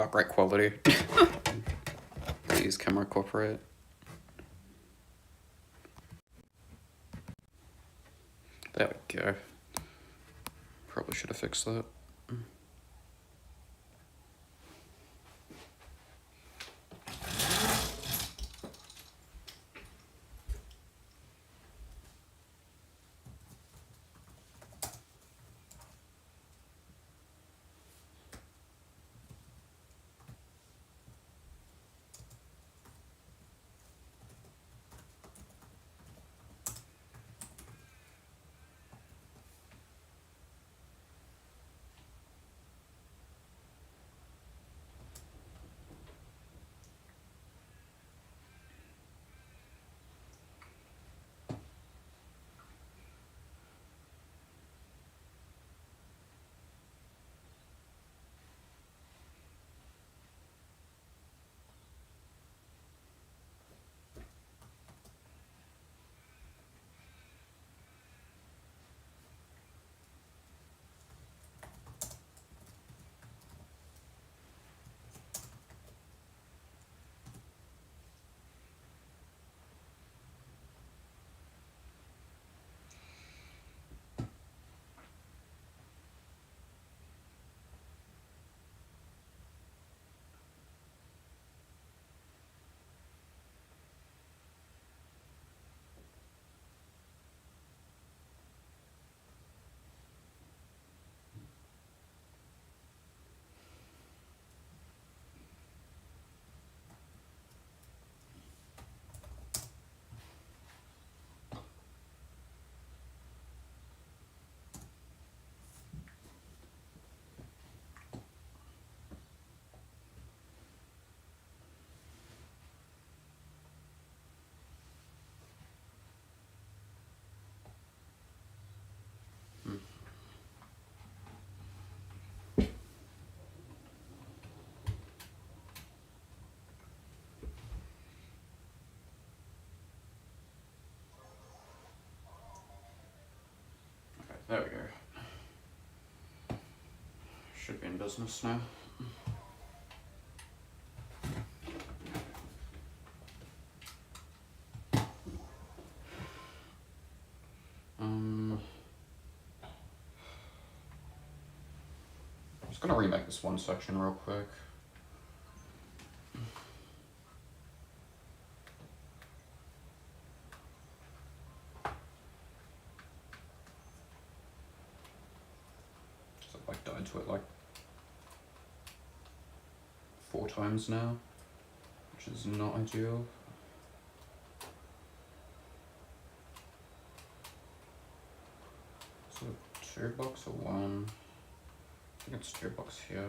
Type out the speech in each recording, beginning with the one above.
great quality. Please, camera cooperate. There we go. Probably should have fixed that. There we go. Should be in business now. I'm just gonna remake this one section real quick. So I've like died to it like 4 times now, which is not ideal. So 2 blocks or 1? I think it's 2 blocks here.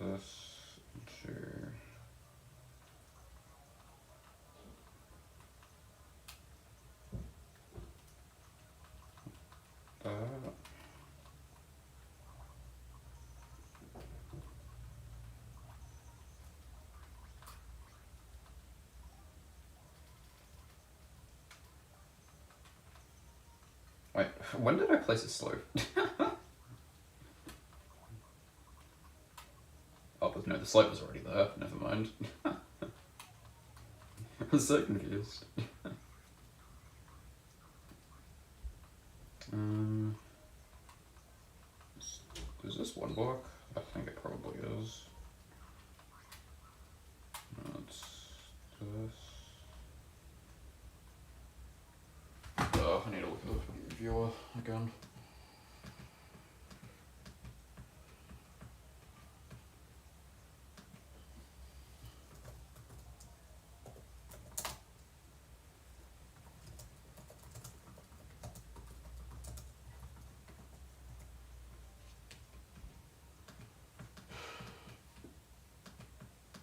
This into that. Wait, when did I place a slope? Oh, but no, the slope was already there. Never mind. I was so confused. Is this 1 block? I think it probably is. That's this. Oh, I need to look at the viewer again.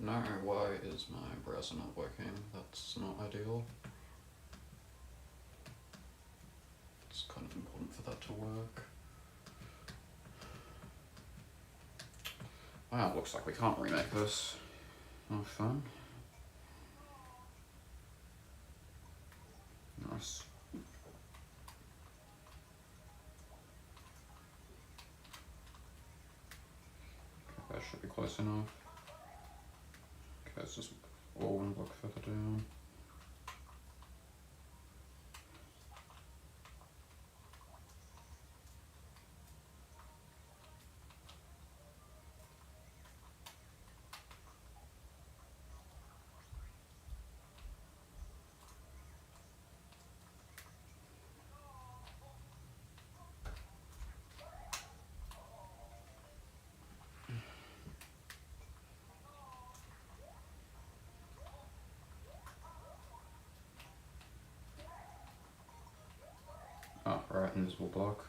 No, why is my browser not working? That's not ideal. It's kind of important for that to work. Wow, looks like we can't remake this. Oh, fun. Nice. Okay, that should be close enough. Okay, it's just all one block further down. Oh, right, invisible block.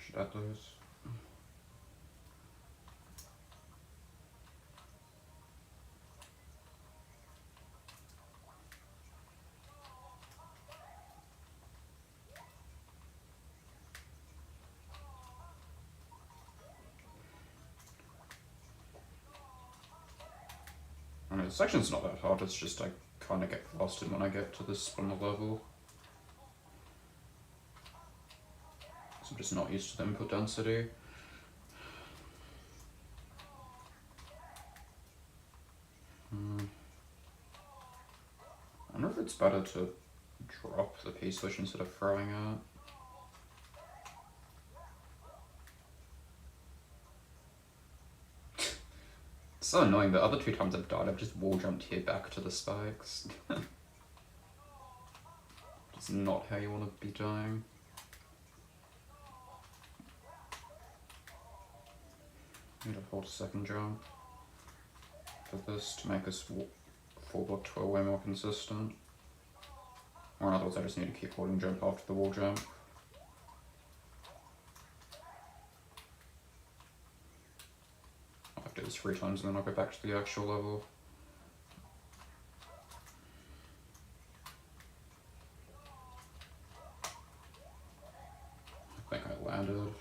Should add those. I mean, the section's not that hard, it's just I kind of get flustered when I get to this on the level. So I'm just not used to the input density. I wonder if it's better to drop the P-switch instead of throwing it. It's so annoying, the other two times I've died, I've just wall jumped here back to the spikes. It's not how you want to be dying. Need to hold a second jump for this to make this full block 12 way more consistent. Or in other words, I just need to keep holding jump after the wall jump. I'll have to do this 3 times and then I'll go back to the actual level. I think I landed.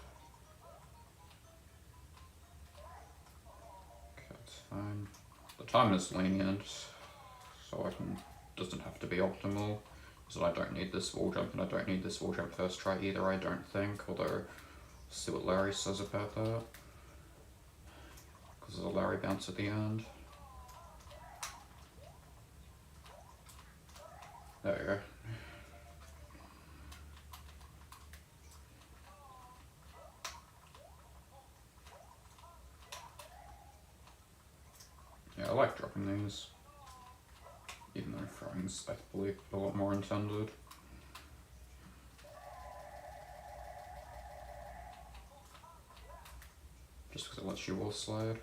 Okay, that's fine. The time is lenient, so doesn't have to be optimal. So I don't need this wall jump and I don't need this wall jump first try either, I don't think, although see what Larry says about that. Because there's a Larry bounce at the end. There you go. Yeah, I like dropping these. Even though throwing's, I believe, a lot more intended. Just because it lets you wall slide.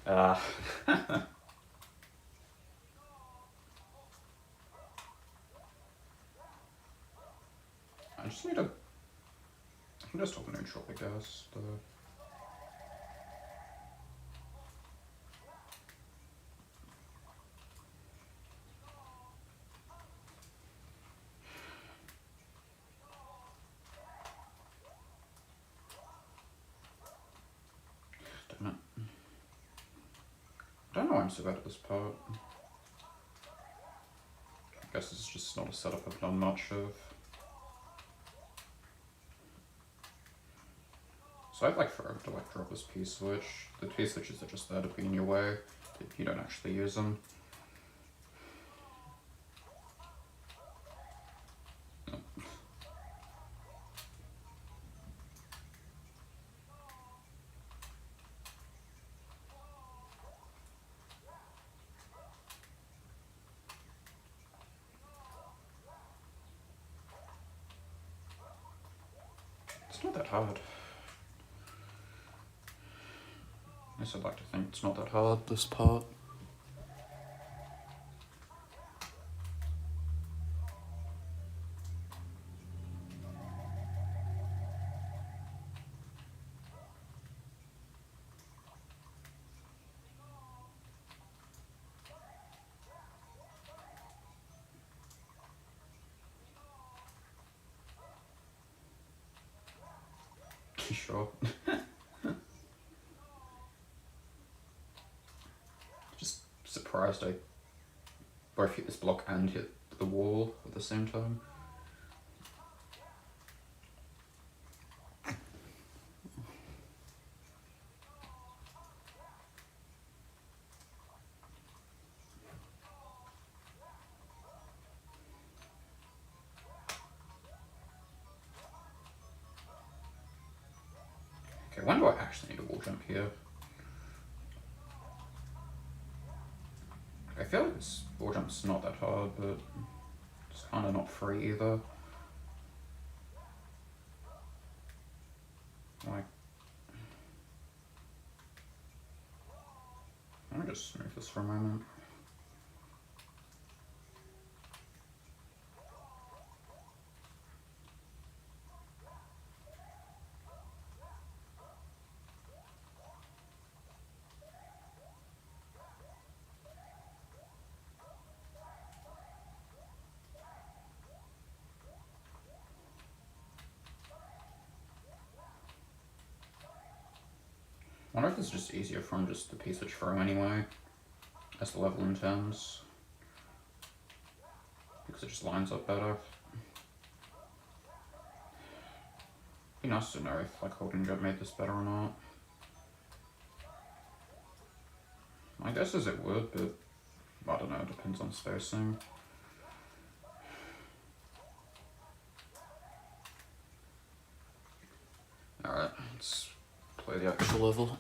I just need a... I can just hold neutral, I guess. Damn it. I don't know why I'm so bad at this part. I guess it's just not a setup I've done much of. So I'd like forever to like drop this P-switch. The P-switches are just there to be in your way if you don't actually use them. It's not that hard. At least I'd like to think it's not that hard, this part. sure. Just surprised I both hit this block and hit the wall at the same time. Okay, when do I actually need a wall jump here? I feel like this wall jump's not that hard, but it's kind of not free either. Like, let me just move this for a moment. I wonder if it's just easier from just the piece of throw anyway, as the level intends, because it just lines up better. Be nice to know if like holding jump made this better or not. My guess is it would, but I don't know, it depends on spacing. Alright, let's play the actual level.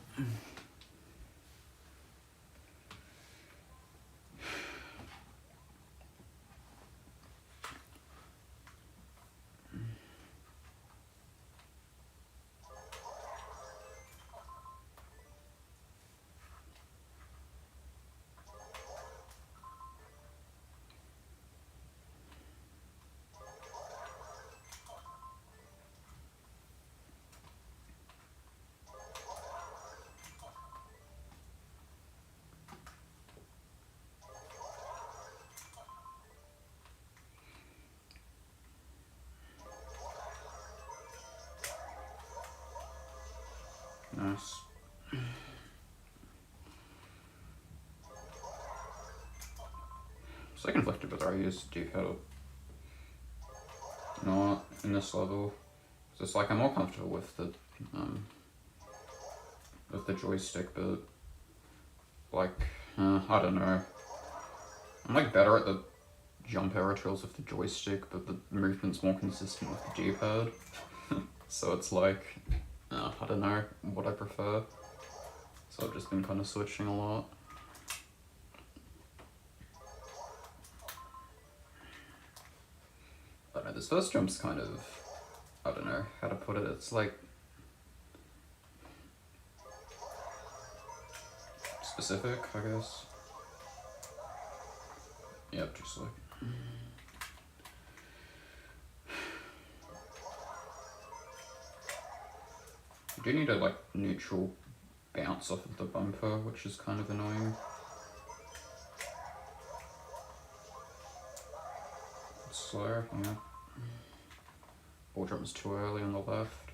Nice. So I conflicted whether I use D-pad or not in this level. So it's like I'm more comfortable with the joystick, but like I don't know. I'm like better at the jump arrow trills with the joystick, but the movement's more consistent with the D-pad. So it's like I don't know what I prefer. So I've just been kind of switching a lot. I don't know, this first jump's kind of, I don't know how to put it, it's like specific, I guess. Yep, just like. You do need a like neutral bounce off of the bumper, which is kind of annoying. It's slower, yeah. Ball jump was too early on the left.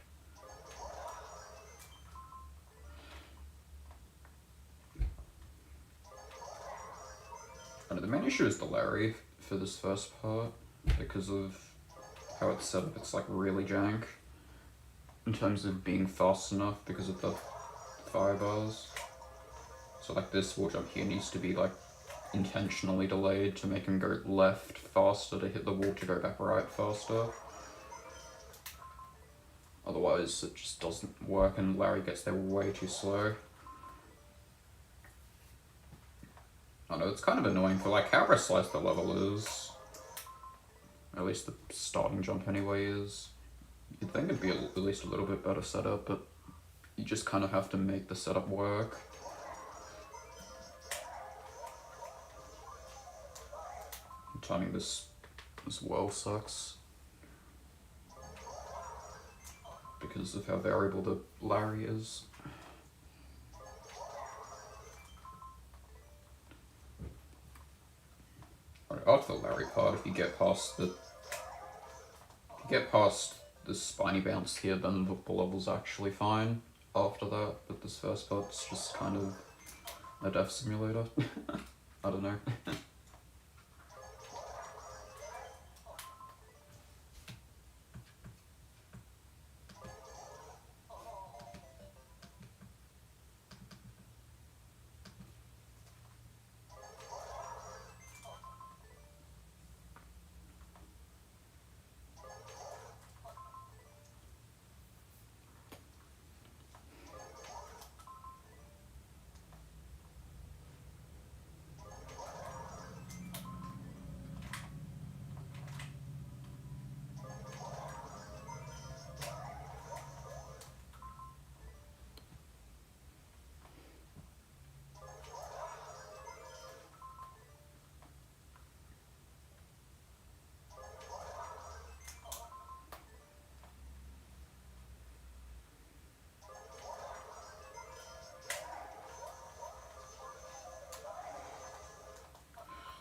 I know, the main issue is the Larry for this first part, because of how it's set up. It's like really jank in terms of being fast enough because of the fire bars. So like this wall jump here needs to be like intentionally delayed to make him go left faster to hit the wall to go back right faster. Otherwise it just doesn't work and Larry gets there way too slow. I know, it's kind of annoying for like how precise the level is. At least the starting jump anyway is. You'd think it'd be at least a little bit better setup, but you just kind of have to make the setup work. Timing this as well sucks because of how variable the Larry is. After the Larry part, if you get past this spiny bounce here, then the level's actually fine after that, but this first part's just kind of a death simulator. I don't know.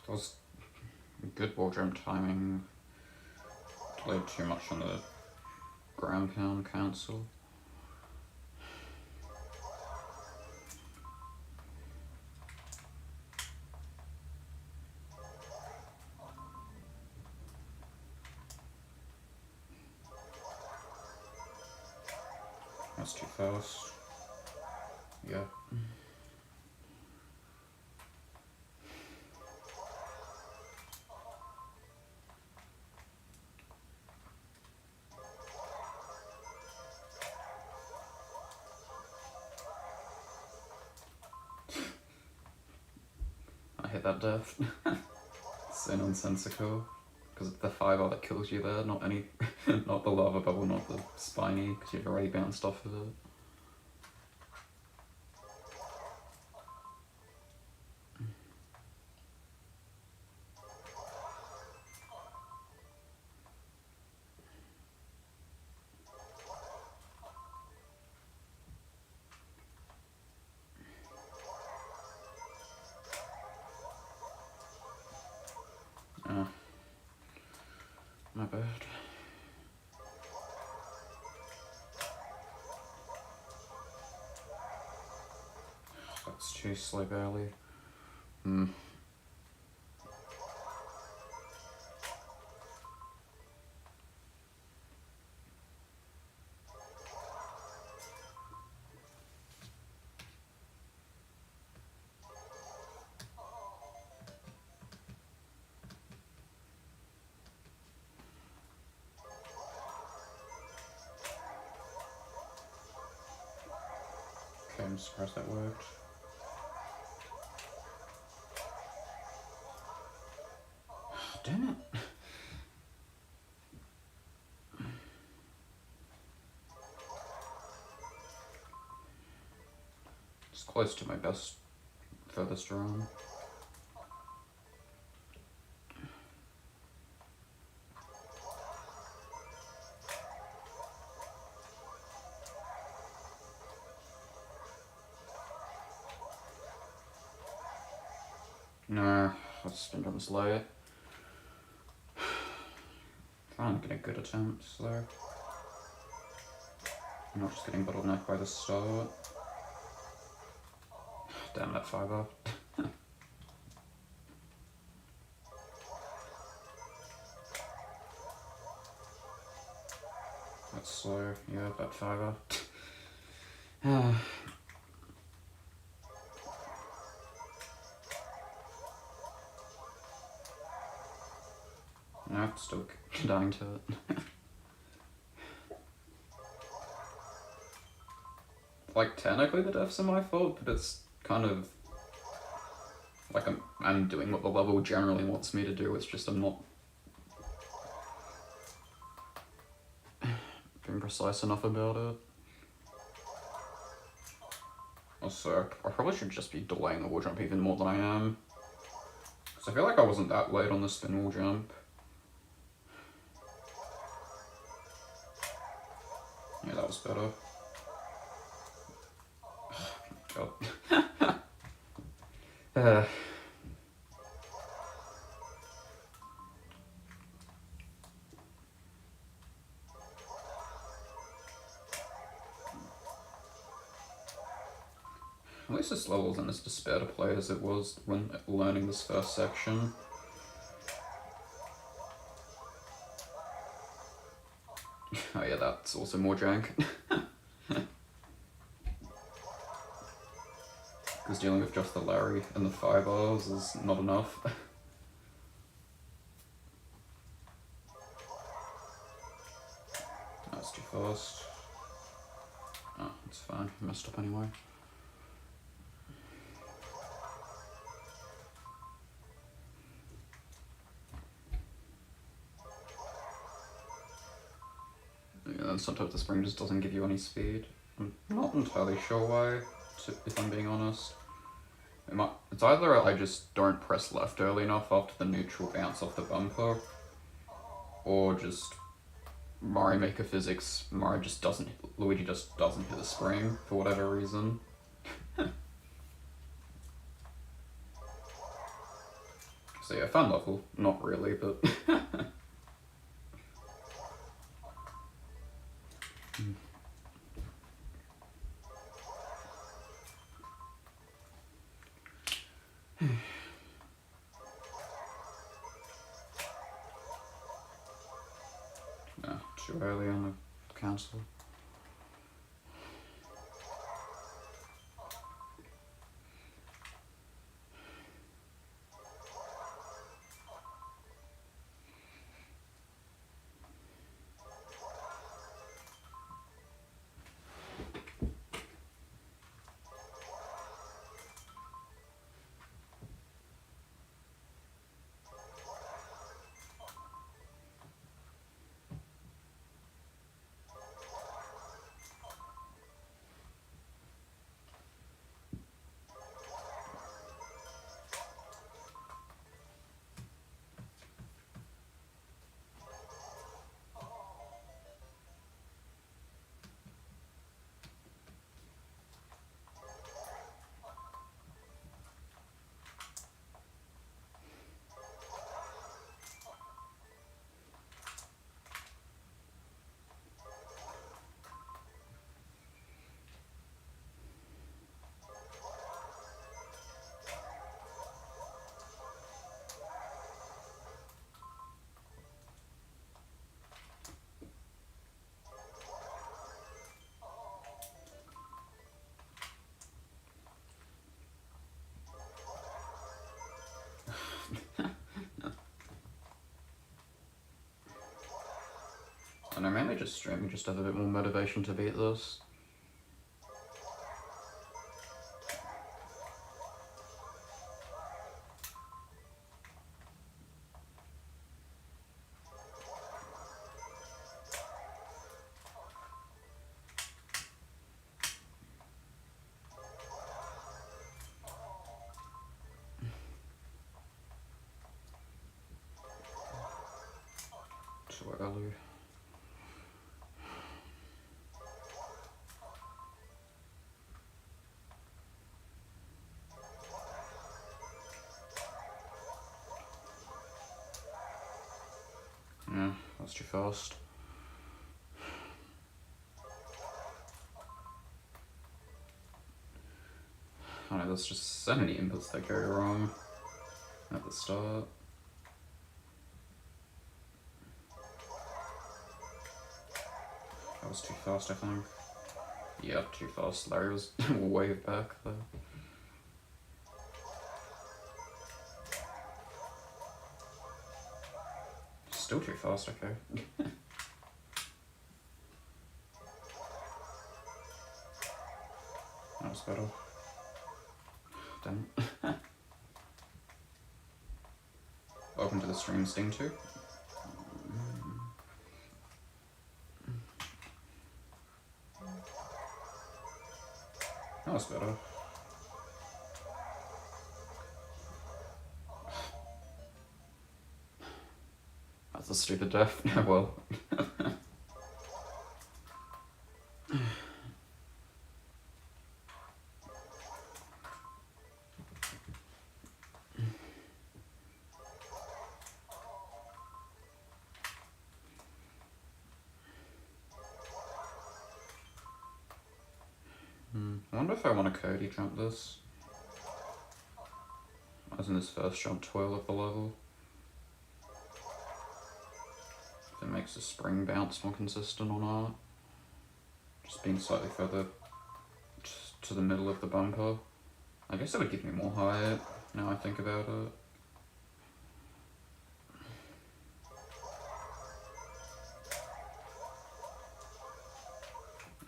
That was good wall jump timing. Delayed too much on the ground pound cancel. That's too fast. Yeah. I hit that death. So nonsensical. Because it's the 5R that kills you there, not any, not the lava bubble, not the spiny, because you've already bounced off of it. My bad. That's too slow barely. Okay, I'm surprised that worked. Damn it. It's close to my best furthest run. No, that's spin jumps late. Trying to get a good attempt though. I'm not just getting bottlenecked by the start. Damn that 5R. That's slow, yeah, that 5R. No, still dying to it. Like, technically the deaths are my fault, but it's kind of like I'm doing what the level generally wants me to do, it's just I'm not being precise enough about it. Also, I probably should just be delaying the wall jump even more than I am. Because I feel like I wasn't that late on the spin wall jump. Yeah, that was better. God. At least this level isn't as despair to play as it was when learning this first section. Oh yeah, that's also more jank. Because dealing with just the Larry and the 5 bars is not enough. That's too fast. Oh, it's fine. I messed up anyway. Yeah, and sometimes the spring just doesn't give you any speed. I'm not entirely sure why, if I'm being honest. It's either I just don't press left early enough after the neutral bounce off the bumper, or just Mario Maker physics, Luigi just doesn't hit the spring for whatever reason. So yeah, fun level. Not really, but... No, too early on the cancel. And I mainly just streaming just to have a bit more motivation to beat this. Too early. Yeah, that's too fast. I don't know, there's just so many inputs that go wrong at the start. That was too fast, I think. Yeah, too fast. Larry was way back there. Still too fast, okay. That was better. Damn it. Welcome to the stream, Sting 2. That was better. That's a stupid death. Well. I wonder if I want to Cody jump this. As in this first jump twirl of the level. If it makes the spring bounce more consistent or not. Just being slightly further to the middle of the bumper. I guess it would give me more height, now I think about it.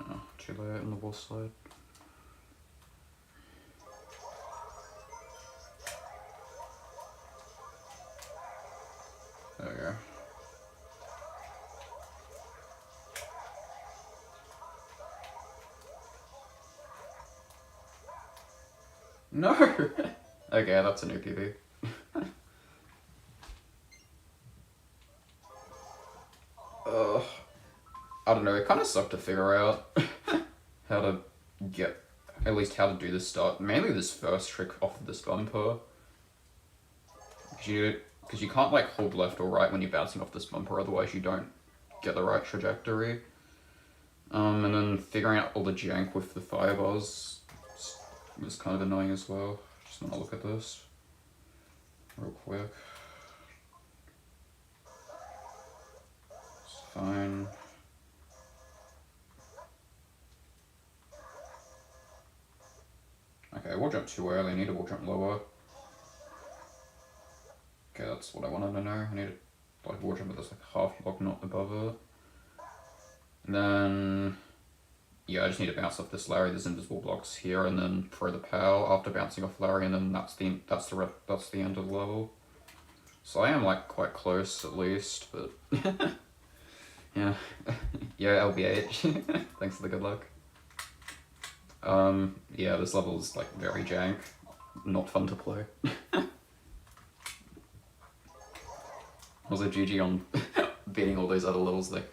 Oh, too late on the wall slide. There we go. No! Okay, that's a new PB. I don't know, it kind of sucked to figure out how to get, at least how to do this start. Mainly this first trick off of this bumper. Because you can't like hold left or right when you're bouncing off this bumper, otherwise you don't get the right trajectory. And then figuring out all the jank with the fire bars was kind of annoying as well. Just want to look at this real quick. It's fine. Okay, wall jump too early, I need a wall jump lower. Okay, that's what I wanted to know. I need a like wall jump with this like half block, not above it. And then yeah, I just need to bounce off this Larry. There's invisible blocks here, and then throw the POW after bouncing off Larry, and then that's the end of the level. So I am like quite close at least, but yeah, yeah, LBH. Thanks for the good luck. Yeah, this level is like very jank, not fun to play. Also, GG on beating all those other levels. They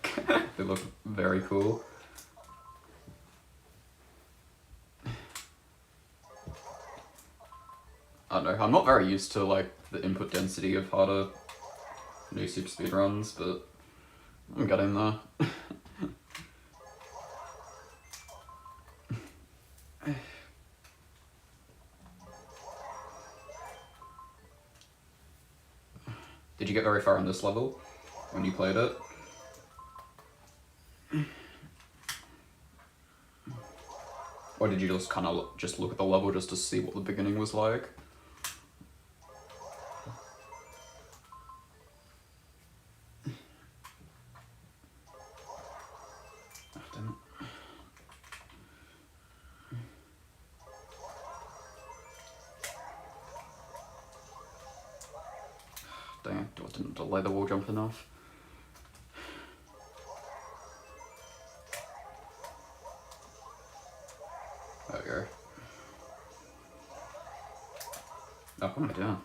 look very cool. I don't know, I'm not very used to like the input density of harder new super speedruns, but I'm getting there. Did you get very far on this level when you played it? Or did you just kind of just look at the level just to see what the beginning was like? Dang it, I didn't delay the wall jump enough. There we go. Oh, what am I doing?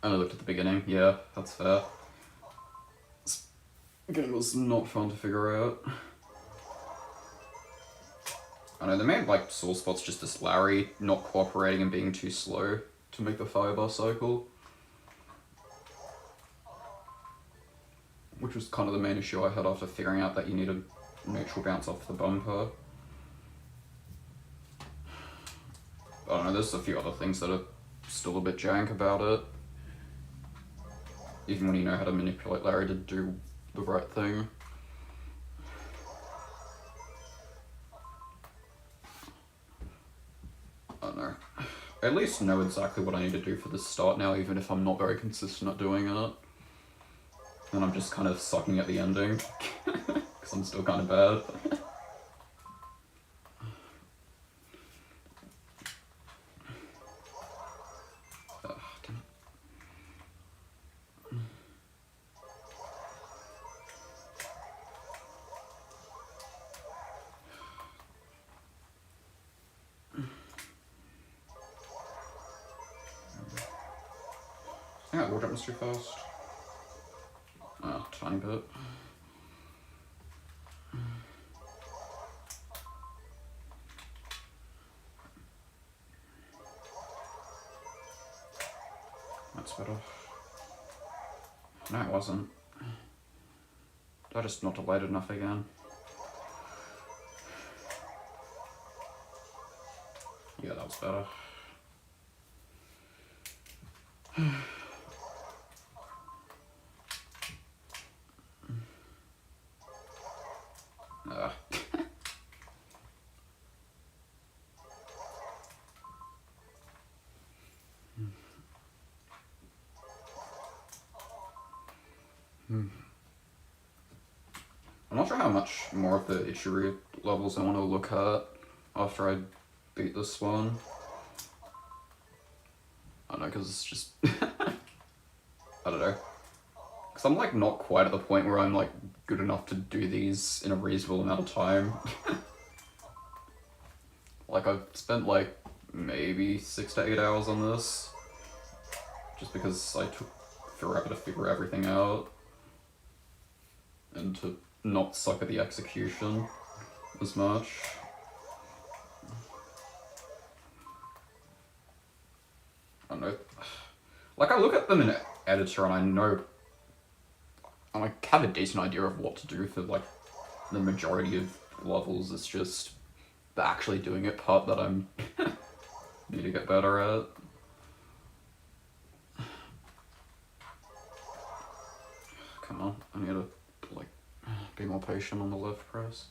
I only looked at the beginning, yeah, that's fair. This game was not fun to figure out. I know, the main like sore spot's just this Larry not cooperating and being too slow to make the firebar cycle. Which was kind of the main issue I had after figuring out that you need a neutral bounce off the bumper. I don't know, there's a few other things that are still a bit jank about it. Even when you know how to manipulate Larry to do the right thing. I don't know. At least know exactly what I need to do for this start now, even if I'm not very consistent at doing it. And I'm just kind of sucking at the ending, because I'm still kind of bad. Oh, damn it. I think that wall jump was too fast. Oh, tiny bit. That's better. No, it wasn't. Did I just not delayed enough again? Yeah, that was better. I'm not sure how much more of the Ichiryu levels I want to look at after I beat this one. I don't know, because it's just... I don't know. Because I'm like not quite at the point where I'm like good enough to do these in a reasonable amount of time. Like I've spent like maybe 6 to 8 hours on this. Just because I took forever to figure everything out. And to not suck at the execution as much. I don't know. Like I look at them in editor and I know I like have a decent idea of what to do for like the majority of levels. It's just the actually doing it part that I'm need to get better at. Come on, I need to like be more patient on the left press.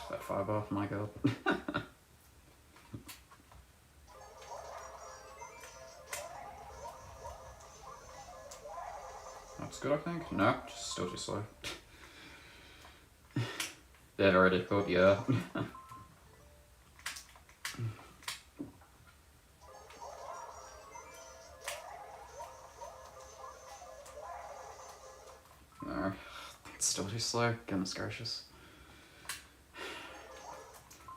That 5 off, my god. That's good, I think. No, just still too slow. Yeah, very difficult, yeah. No, it's still too slow. Goodness gracious.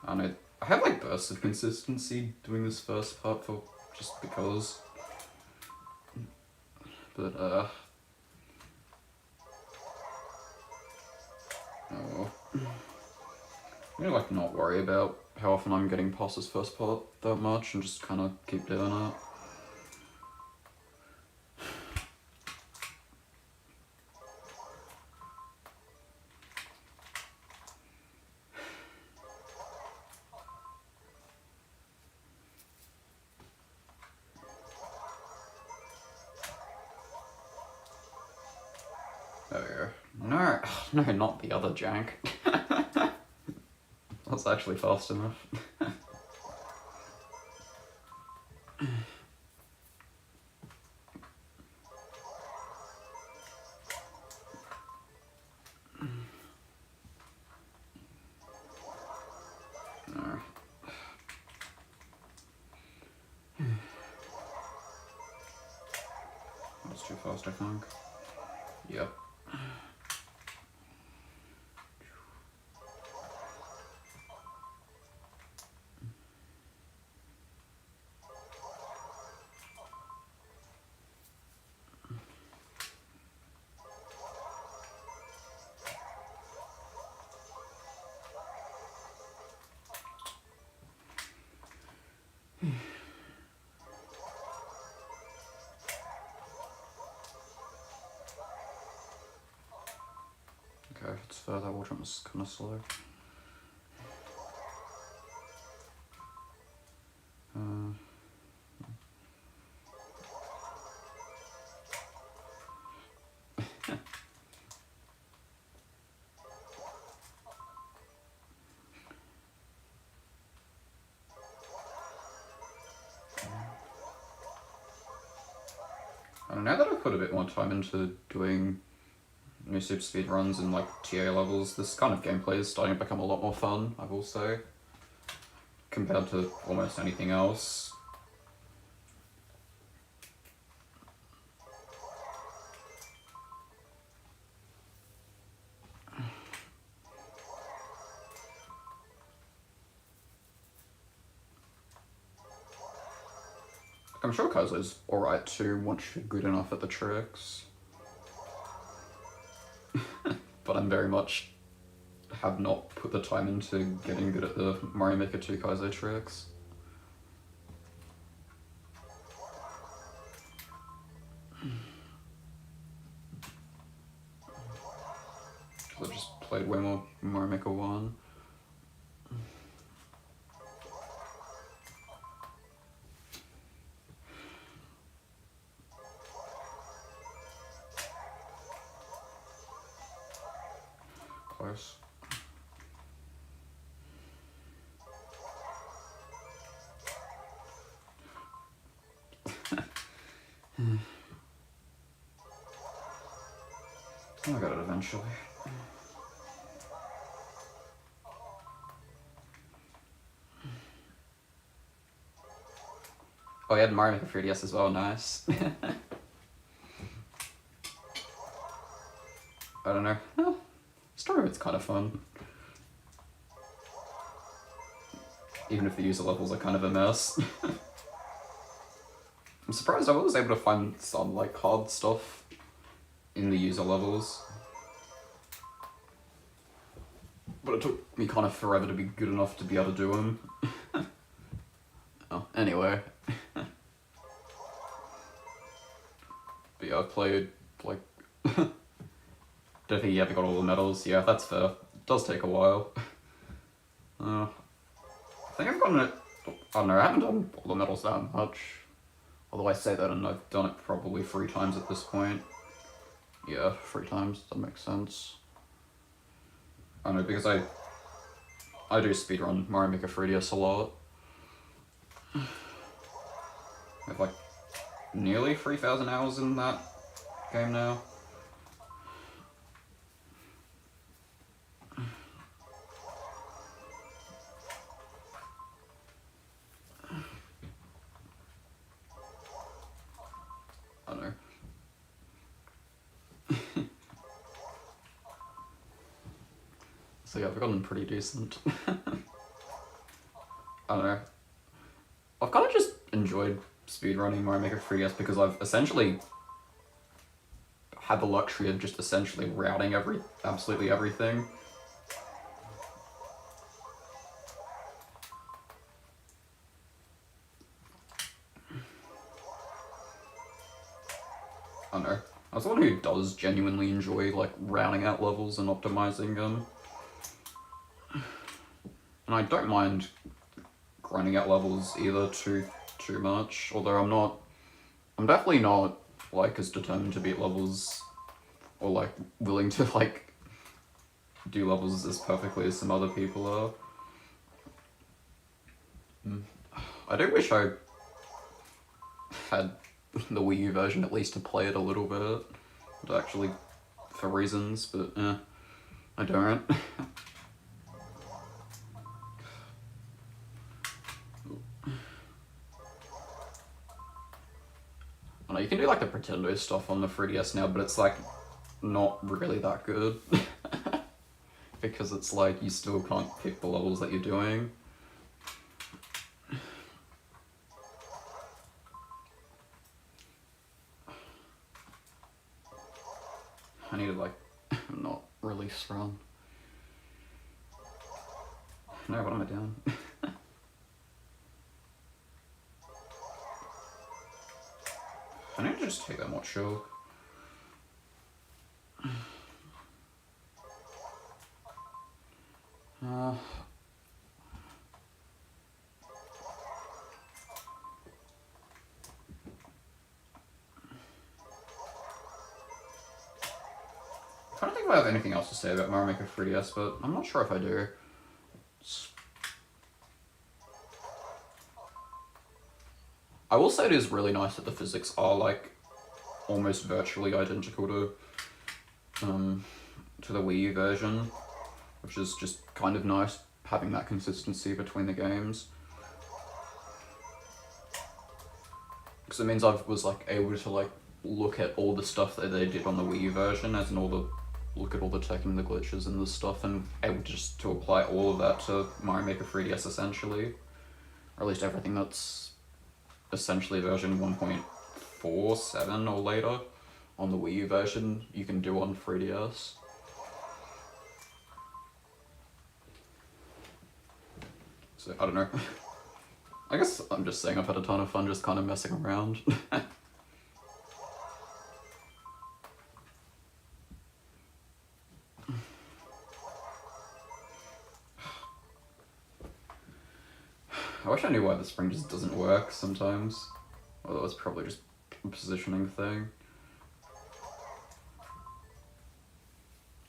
I know. I have like bursts of consistency doing this first part for just because. But oh. I'm gonna like not worry about how often I'm getting past this first part that much and just kind of keep doing it. There we go. No, no, not the other jank. That's actually fast enough. No. That's too fast, I think. Yep. Okay, it's further, wall jump is kind of slow. And now that I've put a bit more time into doing new super speed runs and like TA levels, this kind of gameplay is starting to become a lot more fun, I will say, compared to almost anything else. I'm sure Kaizo's alright too once you're good enough at the tricks. But I'm very much have not put the time into getting good at the Mario Maker 2 Kaizo tricks. I've just played way more Mario Maker 1. Close. I got it eventually. Oh, you had Mario Maker 3DS as well, nice. I don't know. Well, story mode's kind of fun. Even if the user levels are kind of a mess. I'm surprised I was able to find some like hard stuff in the user levels. But it took me kind of forever to be good enough to be able to do them. Oh, anyway. But yeah, I've played like... Don't think you ever got all the medals. Yeah, that's fair. It does take a while. I think I've gotten it... I don't know, I haven't done all the medals that much. Although I say that and I've done it probably 3 times at this point. Yeah, 3 times, that makes sense. I don't know, because I do speedrun Mario Maker 3DS a lot. I have like nearly 3,000 hours in that game now. I don't know. So yeah, I've gotten pretty decent. I don't know. I've kind of just enjoyed speedrunning Mario Maker 3DS because I've essentially had the luxury of just essentially routing absolutely everything. I don't know. I was the one who does genuinely enjoy like routing out levels and optimizing them. And I don't mind grinding out levels either too much, although I'm definitely not like as determined to beat levels or like willing to like do levels as perfectly as some other people are. I do wish I had the Wii U version at least to play it a little bit, actually for reasons, but I don't. I know you can do like the Pretendo stuff on the 3DS now, but it's like not really that good. Because it's like you still can't pick the levels that you're doing. I need to like not release run. No, what am I doing? I need to just take that more chill. I don't think I have anything else to say about Mario Maker 3DS, but I'm not sure if I do. I will say it is really nice that the physics are like almost virtually identical to the Wii U version, which is just kind of nice having that consistency between the games. Because it means I was like able to like look at all the stuff that they did on the Wii U version, as in look at all the tech and the glitches and the stuff, and able just to apply all of that to Mario Maker 3DS essentially, or at least everything that's essentially version 1.47 or later on the Wii U version you can do on 3DS. So, I don't know. I guess I'm just saying I've had a ton of fun just kind of messing around. I wish I knew why the spring just doesn't work sometimes. Although it's probably just a positioning thing.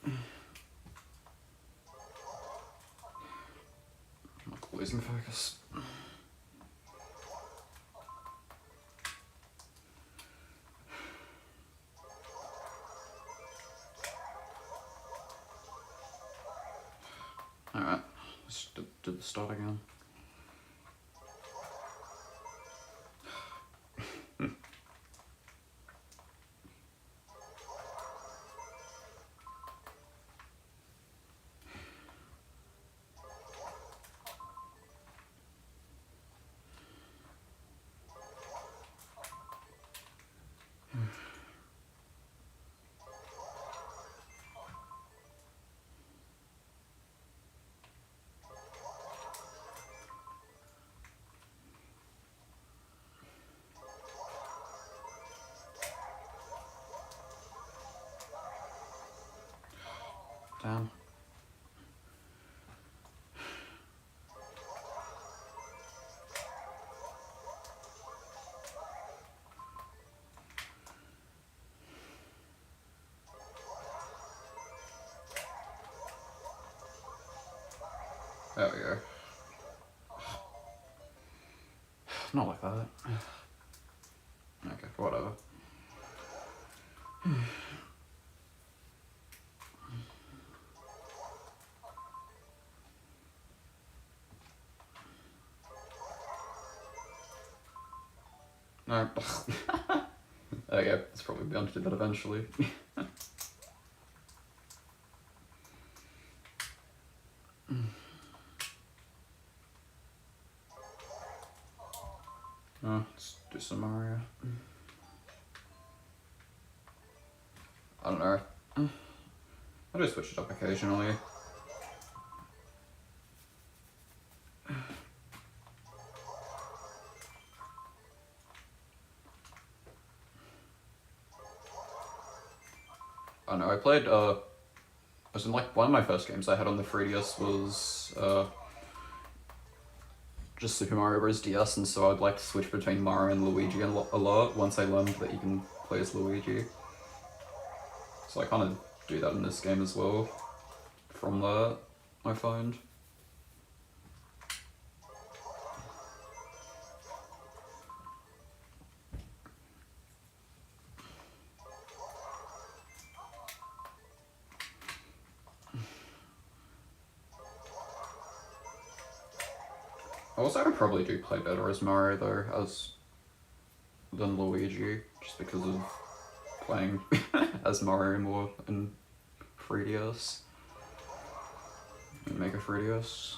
I'm like losing focus. Alright, let's do the start again. Damn. There we go. Not like that. Okay, whatever. No. There you go. It's probably bound to do that eventually. Let's do some Mario. I don't know. I do switch it up occasionally. I don't know, I played, as in like one of my first games I had on the 3DS was just Super Mario Bros. DS, and so I'd like to switch between Mario and Luigi a lot once I learned that you can play as Luigi. So I kind of do that in this game as well, from that, I find. Also, I probably do play better as Mario though, than Luigi, just because of playing as Mario more in 3DS and Mega 3DS.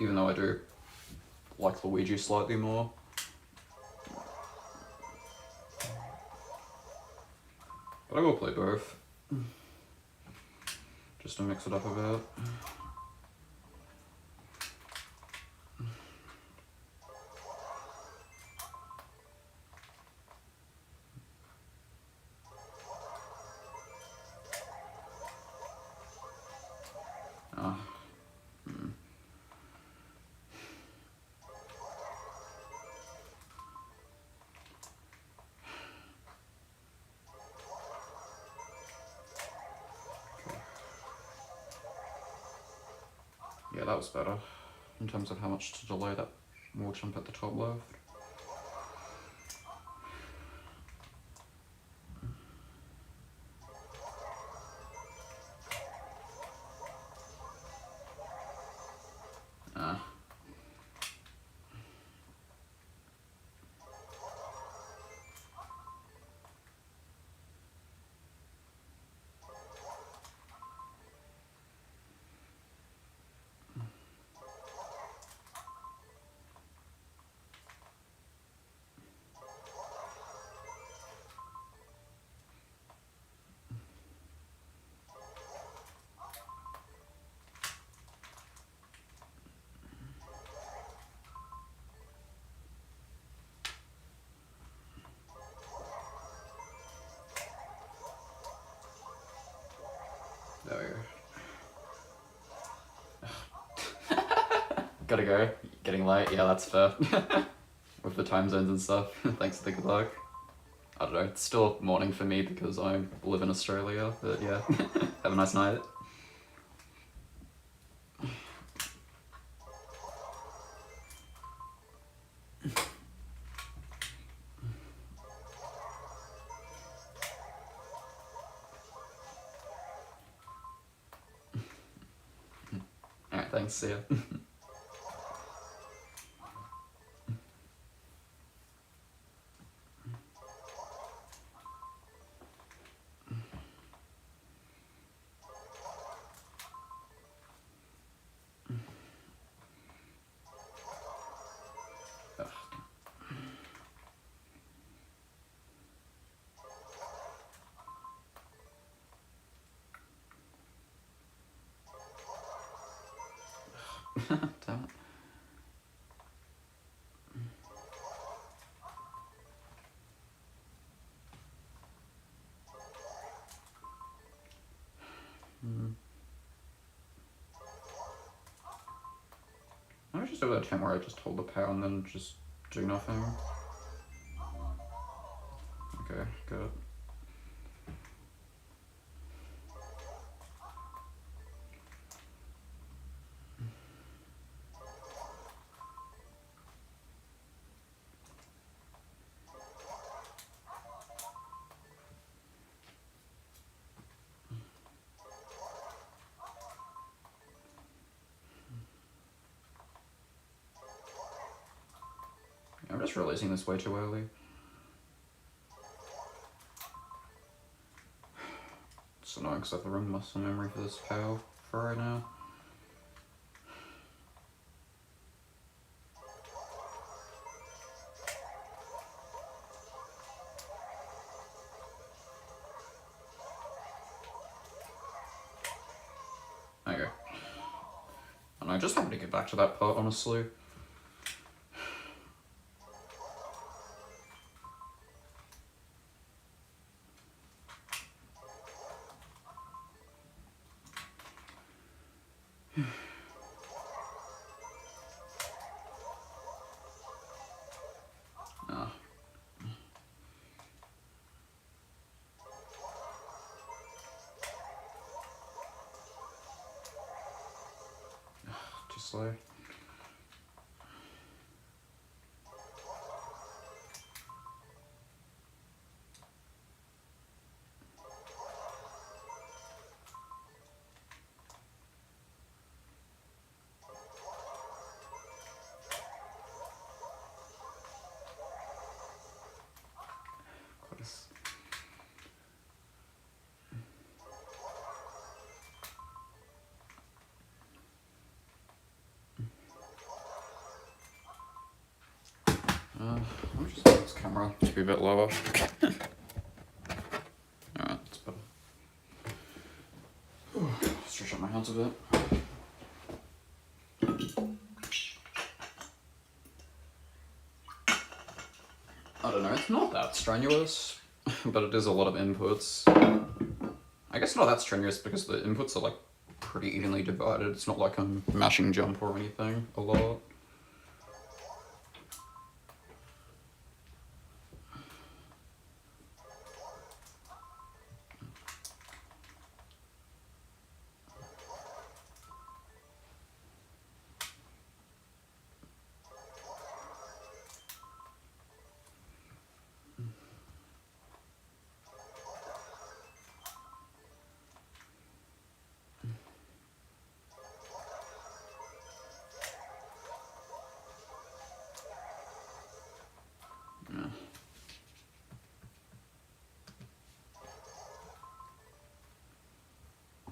Even though I do like Luigi slightly more. But I will play both, just to mix it up a bit. Yeah, that was better, in terms of how much to delay that wall jump at the top left. Gotta go. Getting late. Yeah, that's fair. With the time zones and stuff. Thanks for the good luck. I don't know. It's still morning for me because I live in Australia. But yeah, have a nice night. Alright, thanks. See ya. Damn it. I just do that time where I just hold the power and then just do nothing. Okay, good. I'm just releasing this way too early. It's annoying because I have the wrong muscle memory for this power for right now. Okay. And I just happened to get back to that part, honestly. Too slow. Close. Let me just get this camera to be a bit lower. Alright, that's better. Stretch out my hands a bit. I don't know, it's not that strenuous, but it is a lot of inputs. I guess not that strenuous because the inputs are like pretty evenly divided. It's not like I'm mashing jump or anything a lot.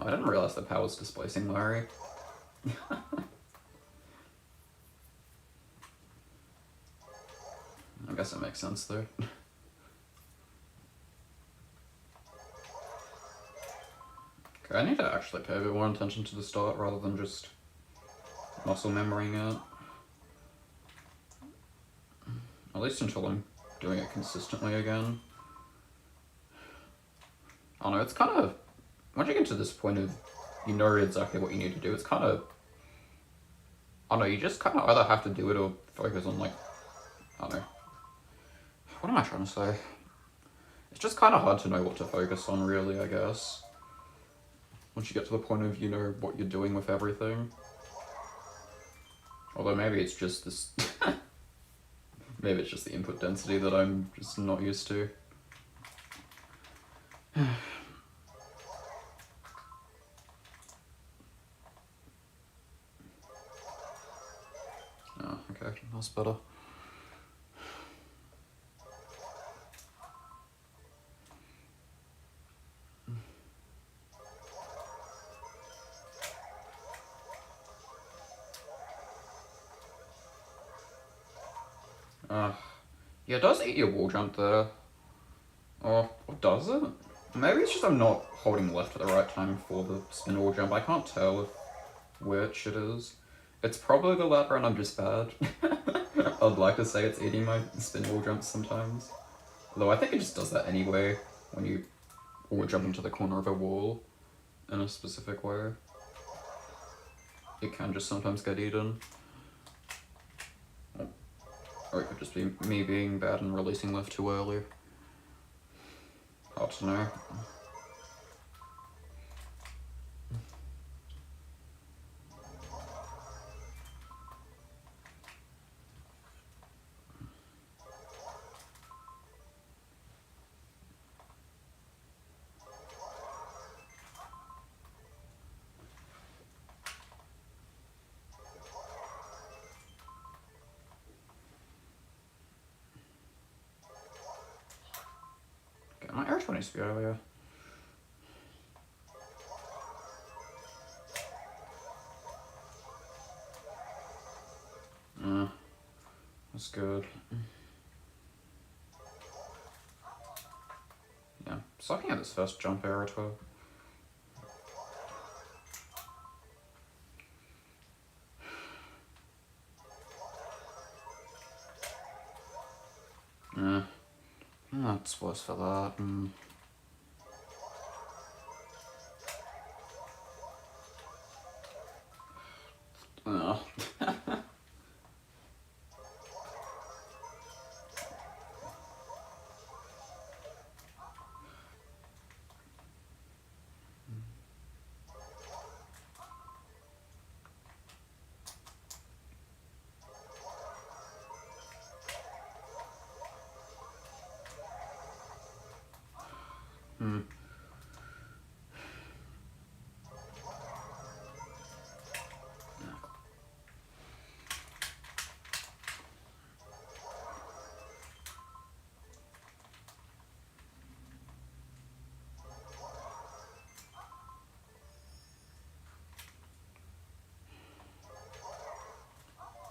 I didn't realize the power was displacing Larry. I guess it makes sense though. Okay, I need to actually pay a bit more attention to the start rather than just muscle memorying it. At least until I'm doing it consistently again. I don't know, it's kind of... Once you get to this point of you know exactly what you need to do, it's kind of I don't know, you just kind of either have to do it or focus on, like, I don't know. What am I trying to say? It's just kind of hard to know what to focus on, really, I guess. Once you get to the point of, you know, what you're doing with everything. Although maybe it's just this... maybe it's just the input density that I'm just not used to. Oh, okay, that's better. Yeah, it does eat your wall jump there. Or does it? Maybe it's just I'm not holding left at the right time for the spin wall jump. I can't tell which it is. It's probably the latter and I'm just bad. I'd like to say it's eating my spin wall jumps sometimes. Although I think it just does that anyway when you wall jump into the corner of a wall in a specific way. It can just sometimes get eaten. Or it could just be me being bad and releasing left too early. Hard to know. Okay, my air 20 speed earlier. That's good. Yeah, sucking at this first jump error too. That's worse for that.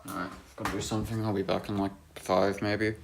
Alright, I've got to do something. I'll be back in like 5 maybe.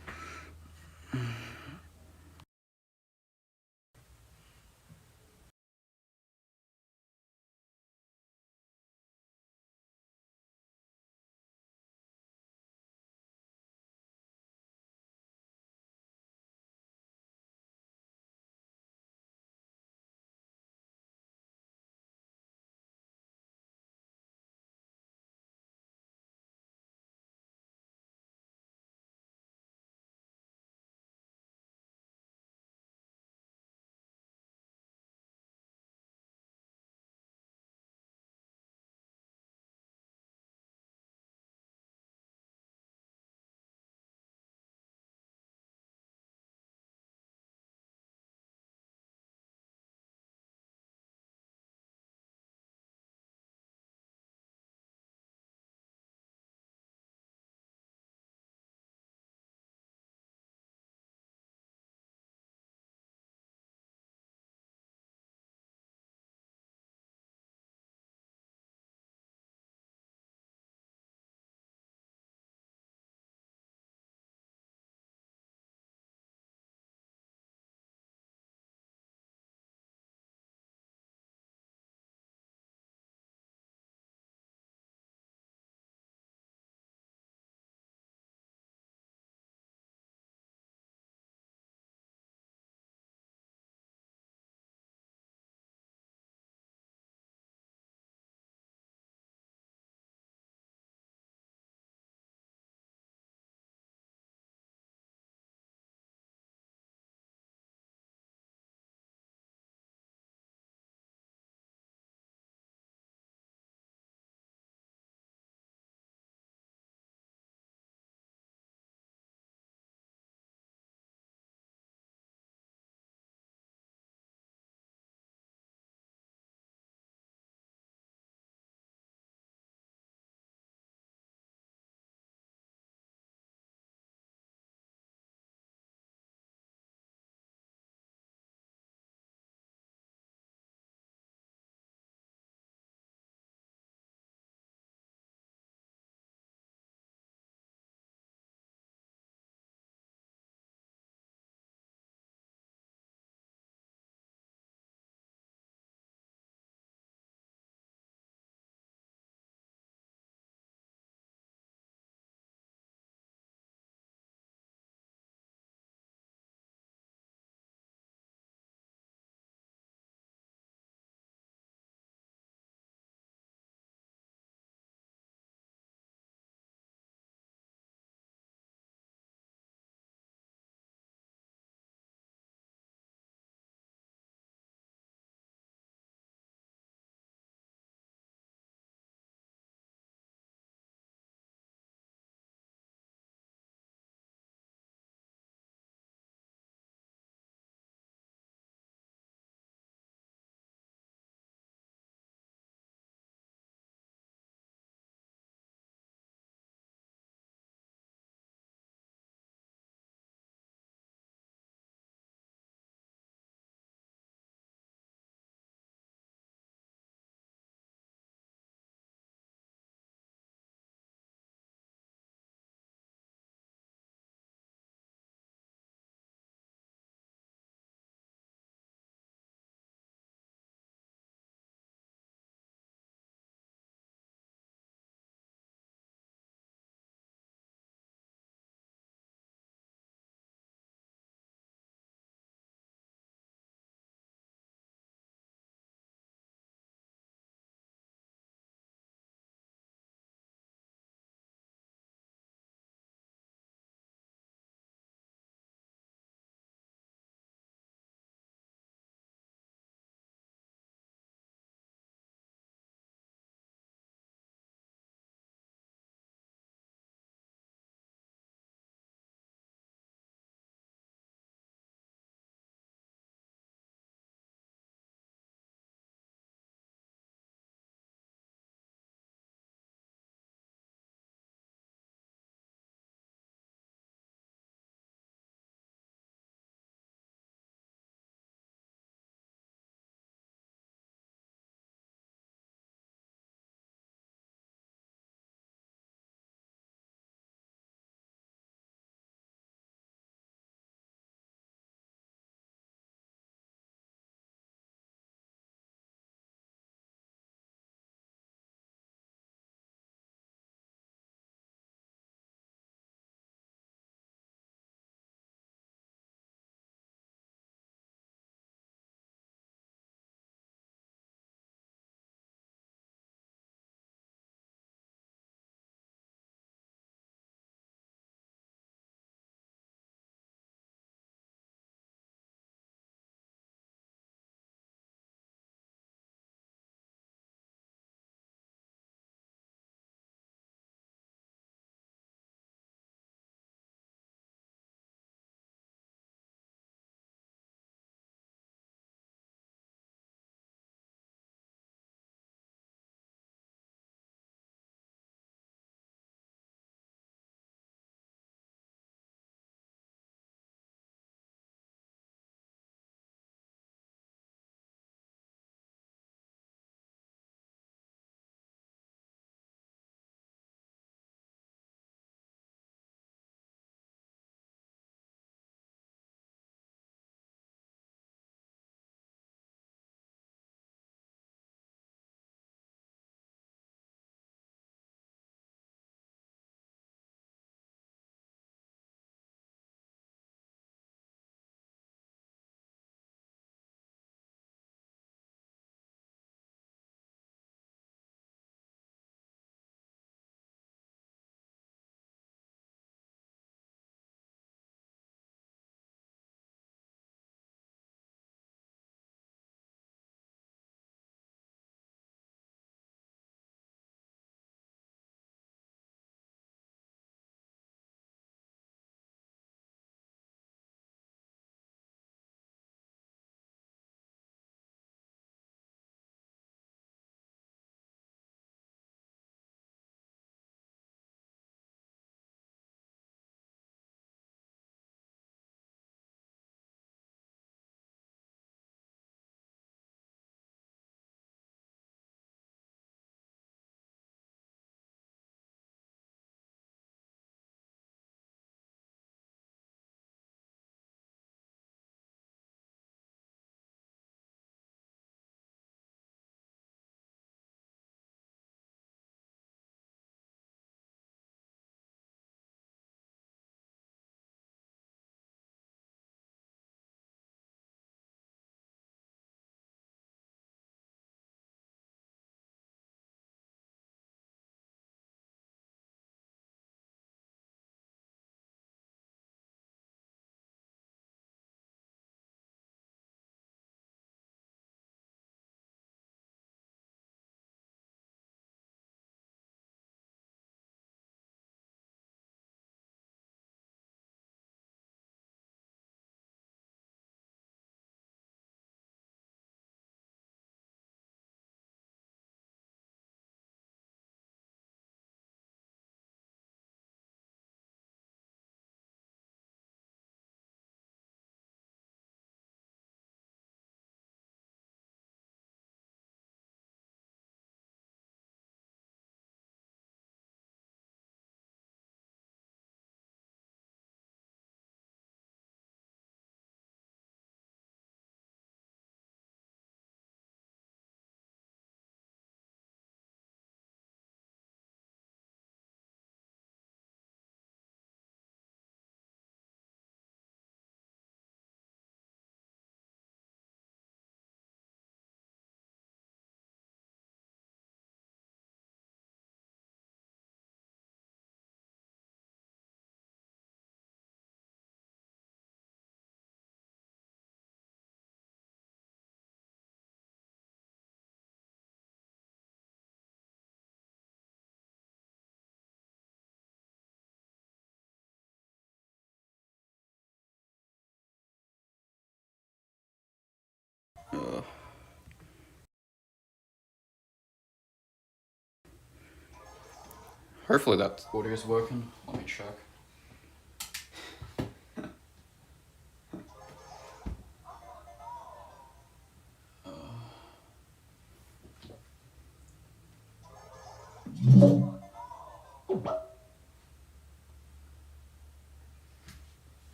Hopefully that audio's working. Let me check.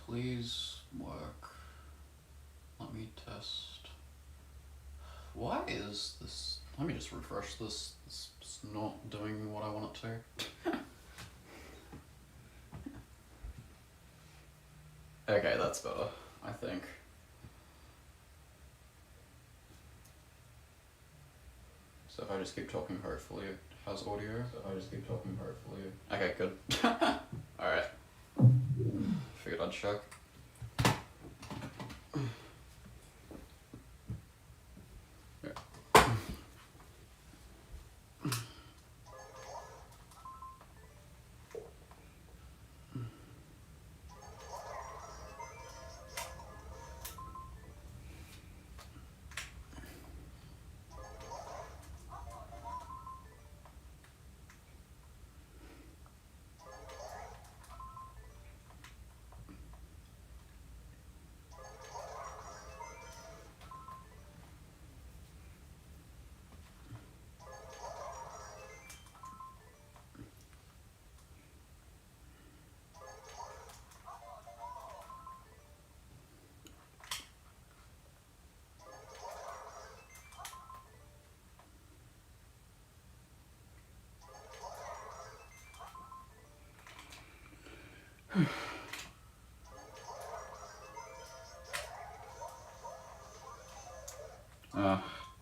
Please work. Let me test. Why is this? Let me just refresh this. It's not doing what I want it to. Okay, that's better, I think. So if I just keep talking, hopefully it has audio. Okay, good. Alright. Figured I'd check.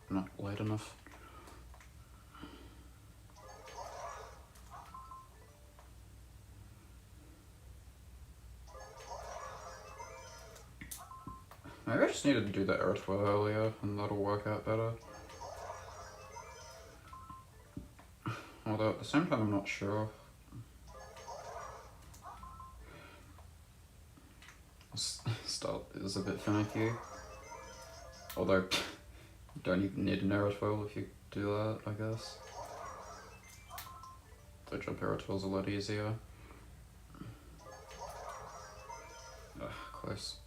Not late enough. Maybe I just needed to do the airflow earlier and that'll work out better. Although at the same time I'm not sure. Start is a bit finicky. Although you don't even need an airfoil if you do that, I guess. The jump airfoil's a lot easier. Ugh, close.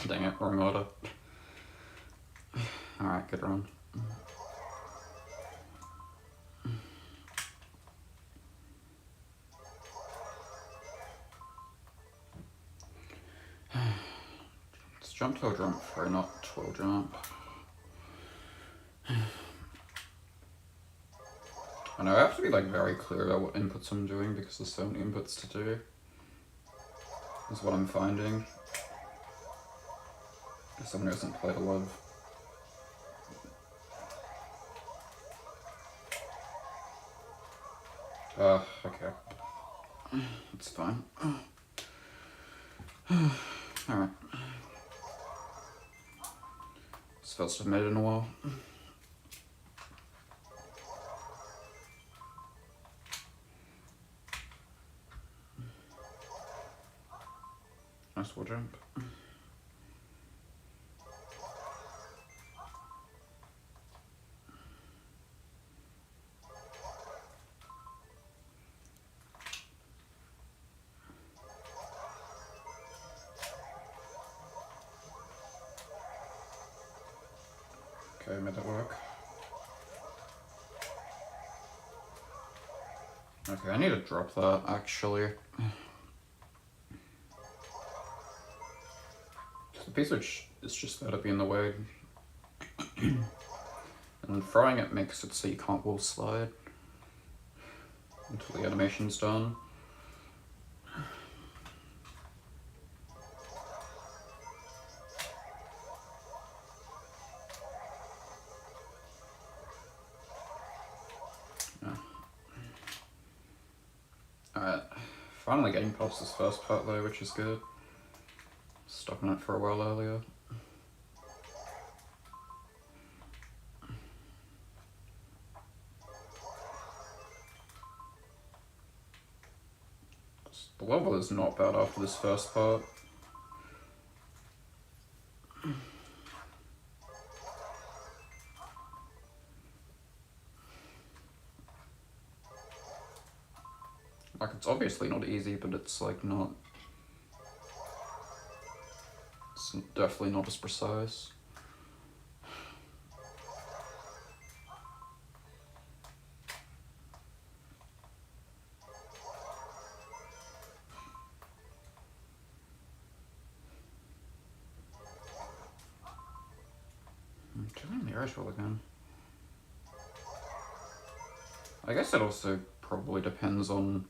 Dang it, wrong order. Alright, good run. It's jump to a jump for not twirl jump. I know I have to be like very clear about what inputs I'm doing because there's so many inputs to do. Is what I'm finding. If someone who hasn't played a lot of... okay. It's fine. Alright. It's the first I've made it in a while. Nice wall jump. Okay, made that work. Okay, I need to drop that actually. The piece which is just there to be in the way. And throwing it makes it so you can't wall slide until the animation's done. Alright, finally getting past this first part though, which is good. Stuck on it for a while earlier. The level is not bad after this first part. Like, it's obviously not easy, but it's like not... It's definitely not as precise. Doing the air roll again. I guess it also probably depends on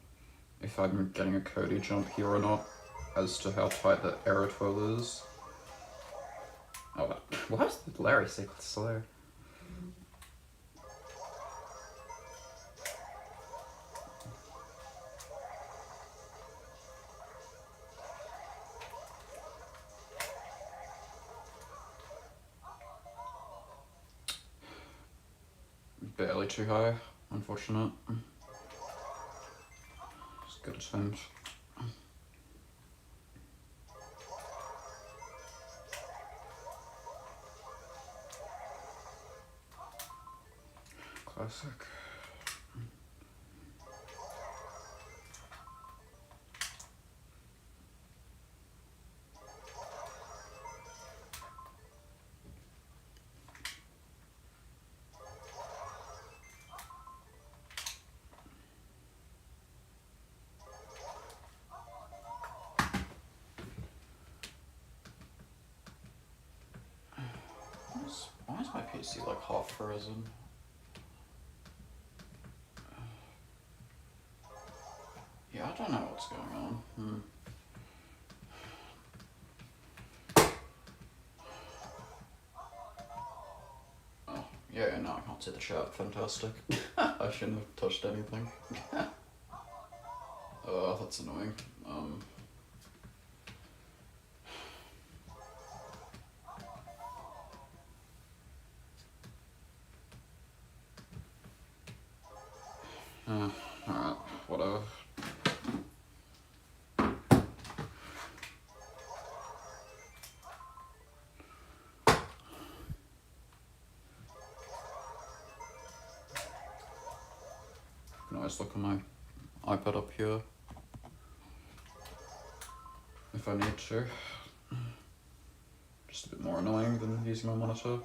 if I'm getting a Cody jump here or not, as to how tight the air twirl is. Oh, why is the Larry sequence slow? Barely too high, unfortunate. It's good attempt. Classic. Why is my PC like half frozen? Yeah, I don't know what's going on. Oh, yeah, no, I can't see the chat. Fantastic. I shouldn't have touched anything. Oh, that's annoying. Alright, whatever. I can always look at my iPad up here if I need to. Just a bit more annoying than using my monitor.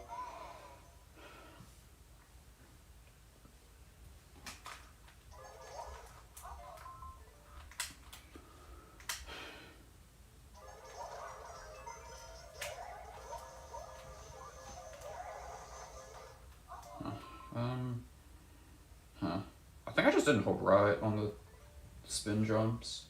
I think I just didn't hold right on the spin jumps.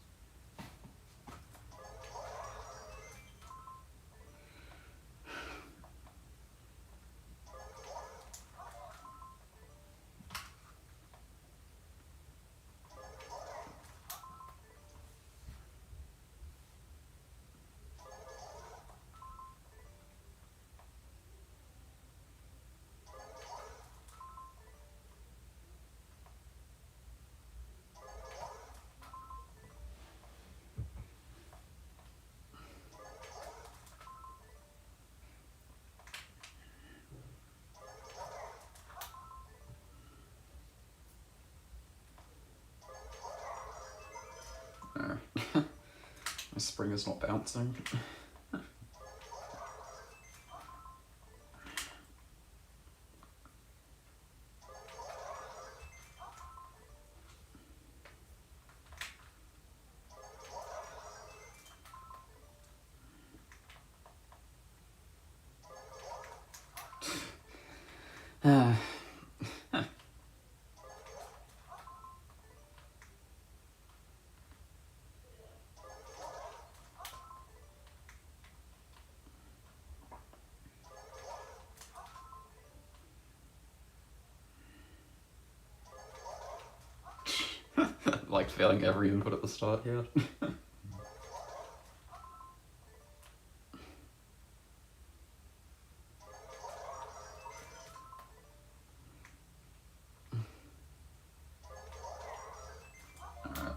My spring is not bouncing. Like failing every input at the start here.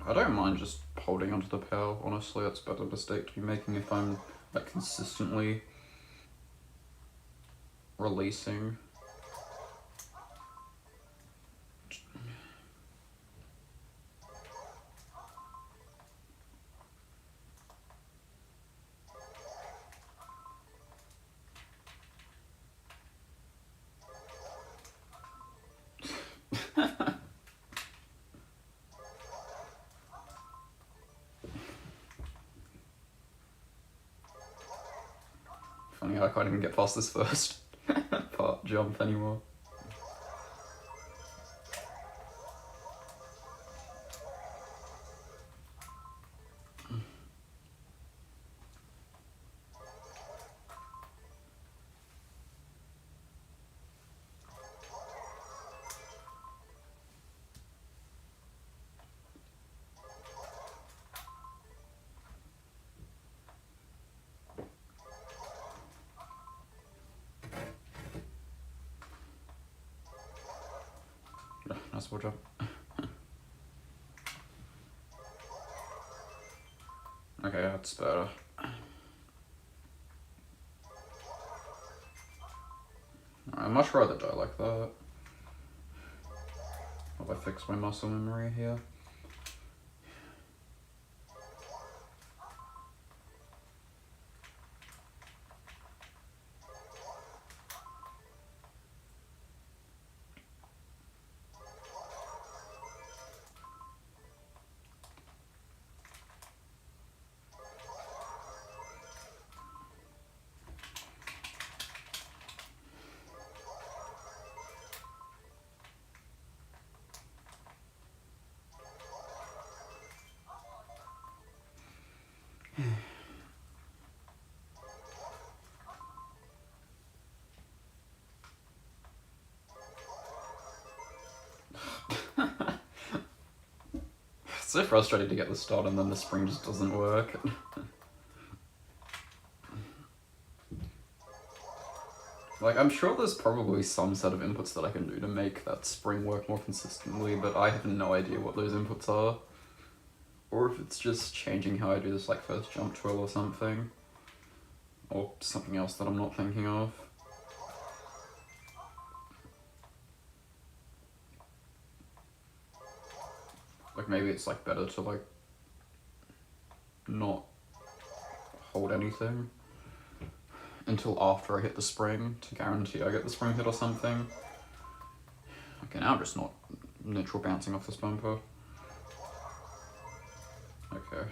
I don't mind just holding onto the power. Honestly, that's a better mistake to be making if I'm like consistently releasing. Funny, I can't even get past this first part jump anymore. Nice wall jump. Okay, that's better. I'd much rather die like that. While I fix my muscle memory here. It's so frustrating to get the start and then the spring just doesn't work. Like, I'm sure there's probably some set of inputs that I can do to make that spring work more consistently, but I have no idea what those inputs are. Or if it's just changing how I do this, like, first jump twirl or something. Or something else that I'm not thinking of. Like, maybe it's, like, better to, like, not hold anything until after I hit the spring to guarantee I get the spring hit or something. Okay, now I'm just not neutral bouncing off this bumper. Okay.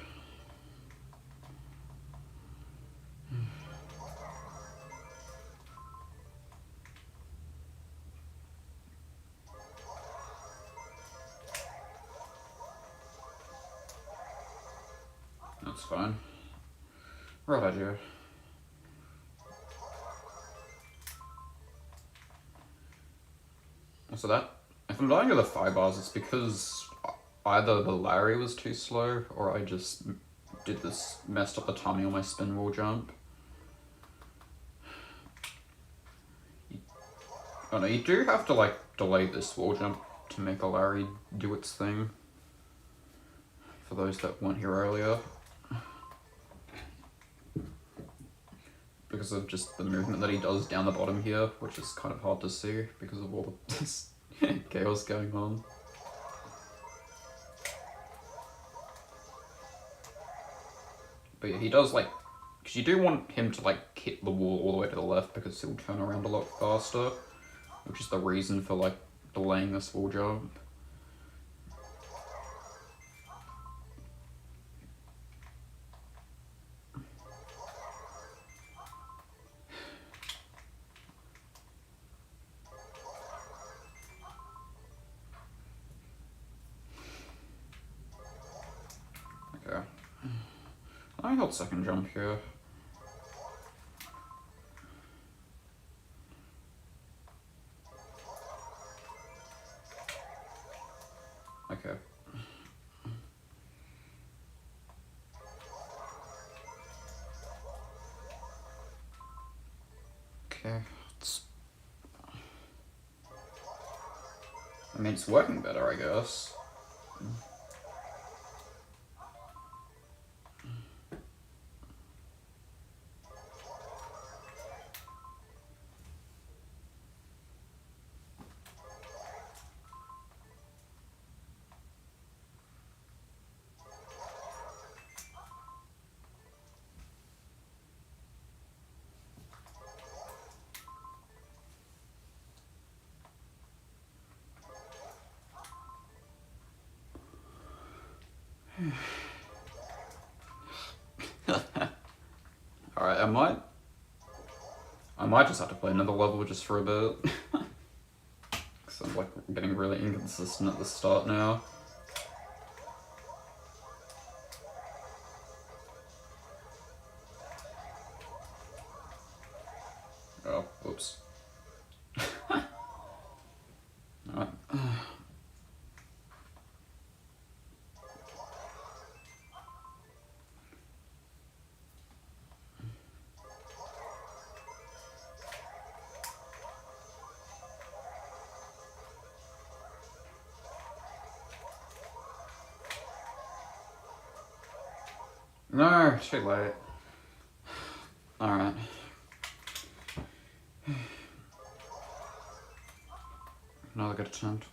That's fine. Right idea. So that, if I'm dying to the 5 bars, it's because either the Larry was too slow, or I just did this, messed up the timing on my spin wall jump. Oh no, you do have to like delay this wall jump to make a Larry do its thing. For those that weren't here earlier. Because of just the movement that he does down the bottom here, which is kind of hard to see because of all the chaos going on. But yeah, he does like, because you do want him to like hit the wall all the way to the left because he'll turn around a lot faster, which is the reason for like delaying this wall jump. Okay. I held second jump here. Okay. Okay. I mean, it's working better, I guess. Alright, I might just have to play another level just for a bit. Because I'm like getting really inconsistent at the start now. Oh, whoops. Alright. No, too late. Alright. Another good attempt.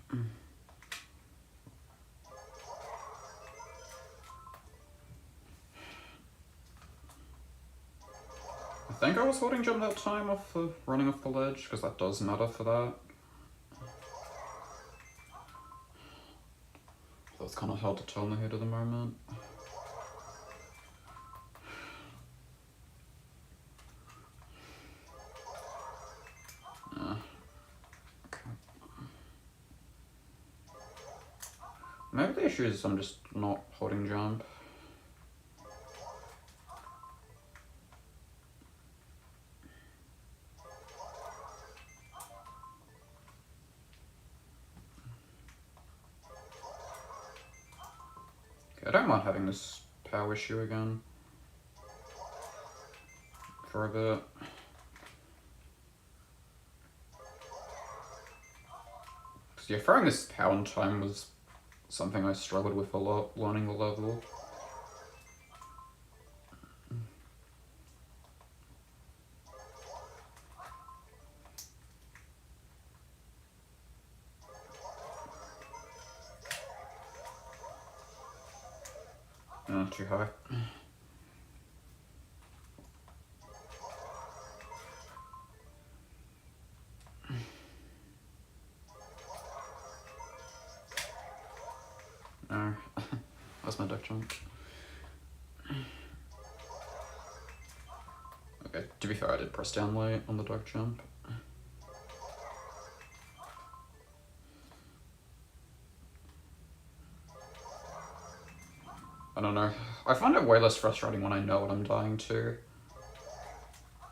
I think I was holding jump that time off the running off the ledge, because that does matter for that. So it's kind of hard to tell in the heat of the moment. Maybe the issue is I'm just not holding jump. Okay, I don't mind having this power issue again. For a bit. Because yeah, throwing this power in time was something I struggled with a lot, learning the level. Too high. No. That's my duck jump. Okay, to be fair, I did press down late on the duck jump. I don't know. I find it way less frustrating when I know what I'm dying to.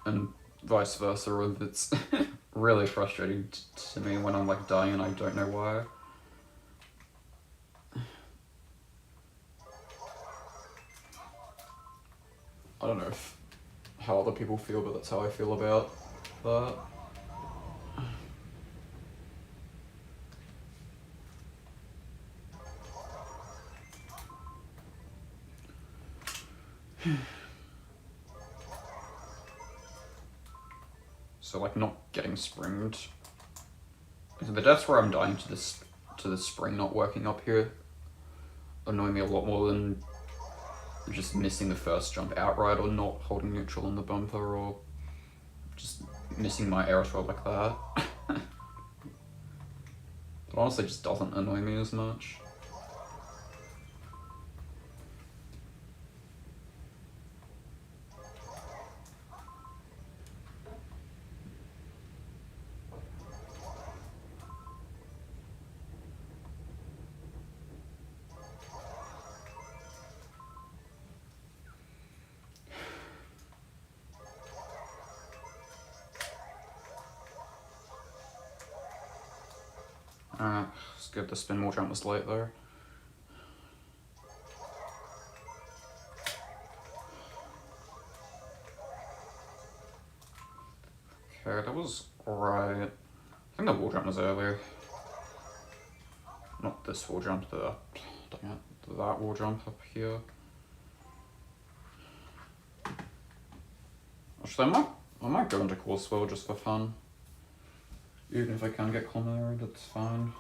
And vice versa, if it's really frustrating to me when I'm like dying and I don't know why. I don't know how other people feel, but that's how I feel about that. So like not getting springed. The deaths where I'm dying to this spring not working up here annoy me a lot more than just missing the first jump outright or not holding neutral on the bumper or just missing my air as well like that. It honestly just doesn't annoy me as much. It's good the spin wall jump was late there. Okay, that was alright. I think the wall jump was earlier. Not this wall jump, that wall jump up here. Actually, I might go into Coursewell just for fun. Even if I can get culinary, that's fine.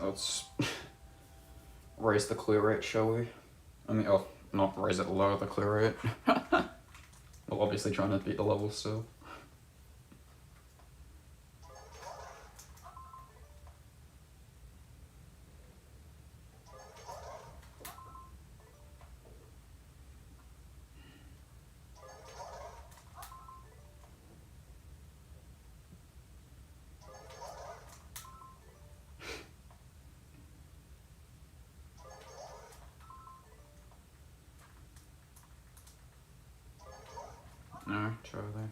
let's raise the clear rate, shall we? I mean, oh, not raise it, lower the clear rate. We're obviously trying to beat the level still. No, try there.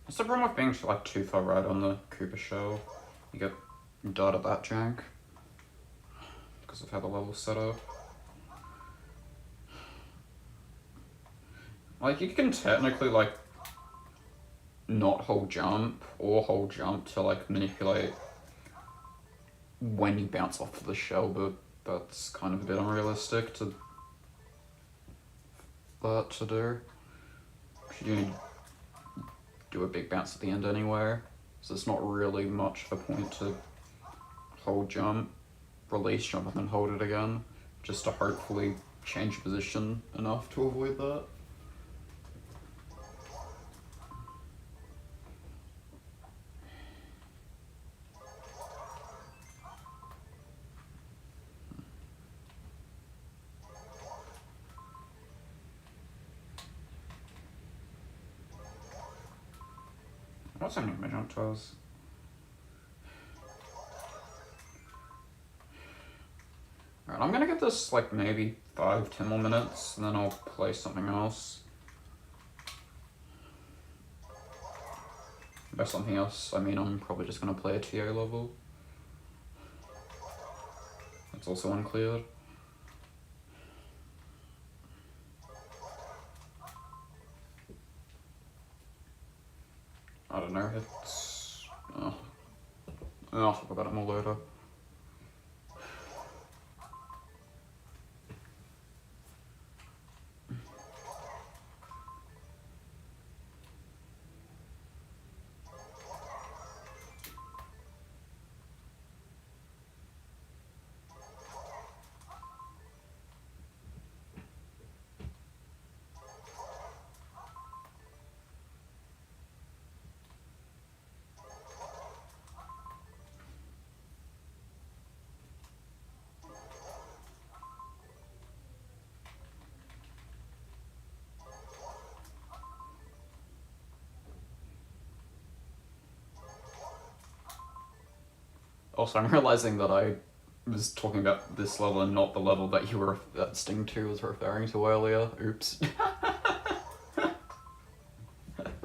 That's the problem with being like too far right on the Cooper shell. You get died at that jank because of how the level's set up. Like, you can technically like not hold jump or hold jump to like manipulate when you bounce off of the shell, but that's kind of a bit unrealistic to do. You need to do a big bounce at the end anyway, so it's not really much of a point to hold jump, release jump, and then hold it again, just to hopefully change position enough to avoid that. What's happening with my jump toes? Alright, I'm gonna give this like maybe 5-10 more minutes, and then I'll play something else. By something else, I mean I'm probably just gonna play a TA level. It's also uncleared. I don't know, it's... I'll talk about it more later. Also, I'm realizing that I was talking about this level and not the level that that Sting 2 was referring to earlier. Oops.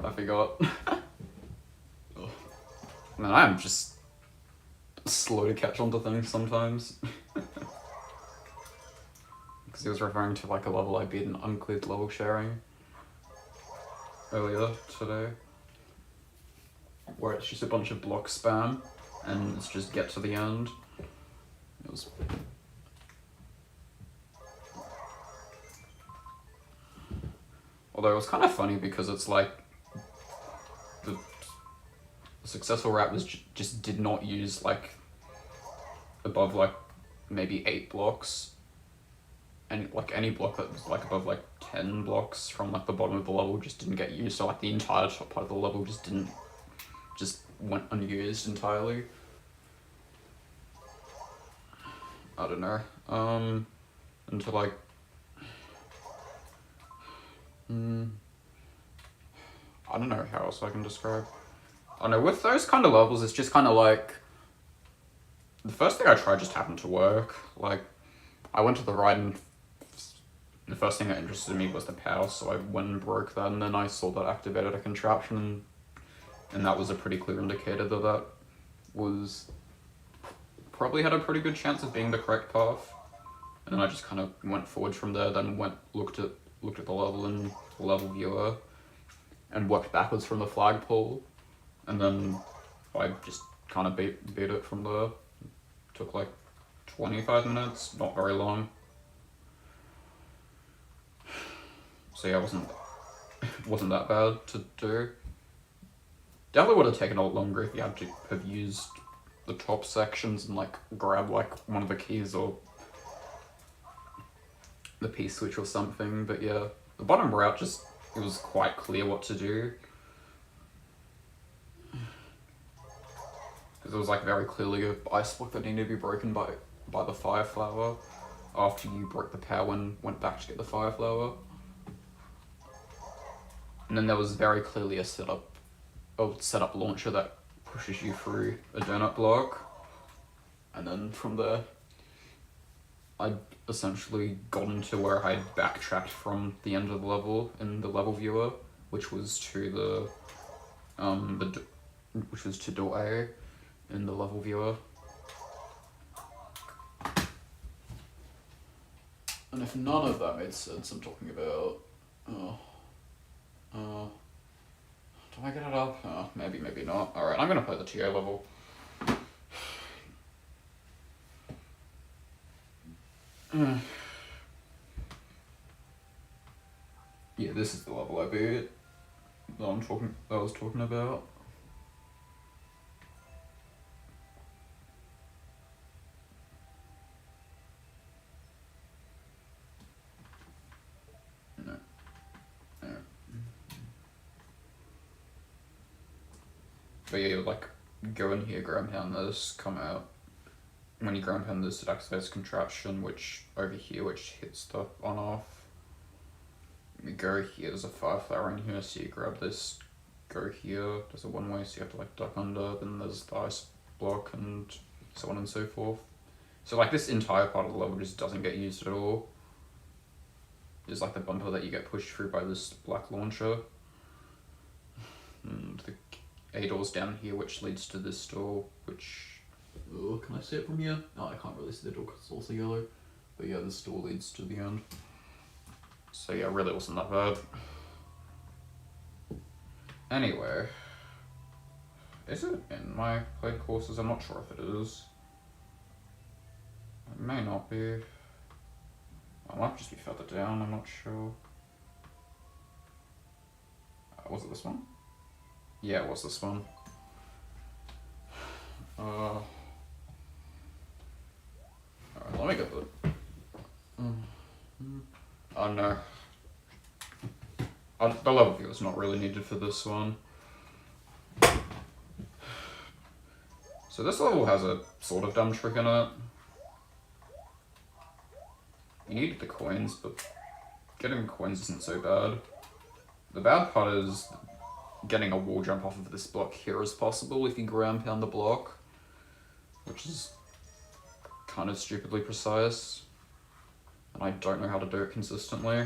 I forgot. Man, I'm just slow to catch on to things sometimes. Because he was referring to like a level I beat in uncleared level sharing earlier today, where it's just a bunch of block spam and it's just get to the end. It was... Although it was kind of funny because it's like the successful route was just did not use like above like maybe 8 blocks, and like any block that was like above like 10 blocks from like the bottom of the level just didn't get used, so like the entire top part of the level just went unused entirely. I don't know. Until like I don't know how else I can describe. I don't know, with those kind of levels, it's just kind of like the first thing I tried just happened to work. Like, I went to the right and the first thing that interested me was the power, so I went and broke that, and then I saw that activated a contraption, and that was a pretty clear indicator that that was probably had a pretty good chance of being the correct path. And then I just kind of went forward from there, then looked at the level in the level viewer, and worked backwards from the flagpole, and then I just kind of beat it from there. Took like 25 minutes, not very long. So yeah, it wasn't that bad to do. Definitely would have taken a lot longer if you had to have used the top sections and like grab like one of the keys or the P switch or something, but yeah, the bottom route it was quite clear what to do. Because it was like very clearly a ice block that needed to be broken by the fire flower after you broke the power and went back to get the fire flower. And then there was very clearly a setup launcher that pushes you through a donut block. And then from there, I essentially got into where I backtracked from the end of the level in the level viewer, which was to which was to door A in the level viewer. And if none of that made sense, I'm talking about. Do I get it up? Maybe, maybe not. Alright, I'm gonna play the TA level. Yeah, this is the level I beat that I was talking about. No. But yeah, you would like go in here, ground pound this, come out. When you ground pound this, it activates contraption, which over here, which hits the on off. You go here, there's a fire flower in here, so you grab this, go here, there's a one way, so you have to like duck under, then there's the ice block and so on and so forth. So like this entire part of the level just doesn't get used at all. It's like the bumper that you get pushed through by this black launcher. And the A door's down here, which leads to this door, which... Oh, can I see it from here? No, I can't really see the door because it's also yellow. But yeah, this door leads to the end. So yeah, really wasn't that bad. Anyway. Is it in my played courses? I'm not sure if it is. It may not be. I might just be further down, I'm not sure. Was it this one? Yeah, it was this one. Alright, let me get the... Oh no. The level view is not really needed for this one. So this level has a sort of dumb trick in it. You need the coins, but getting coins isn't so bad. The bad part is getting a wall jump off of this block here is possible if you ground pound the block, which is kind of stupidly precise, and I don't know how to do it consistently.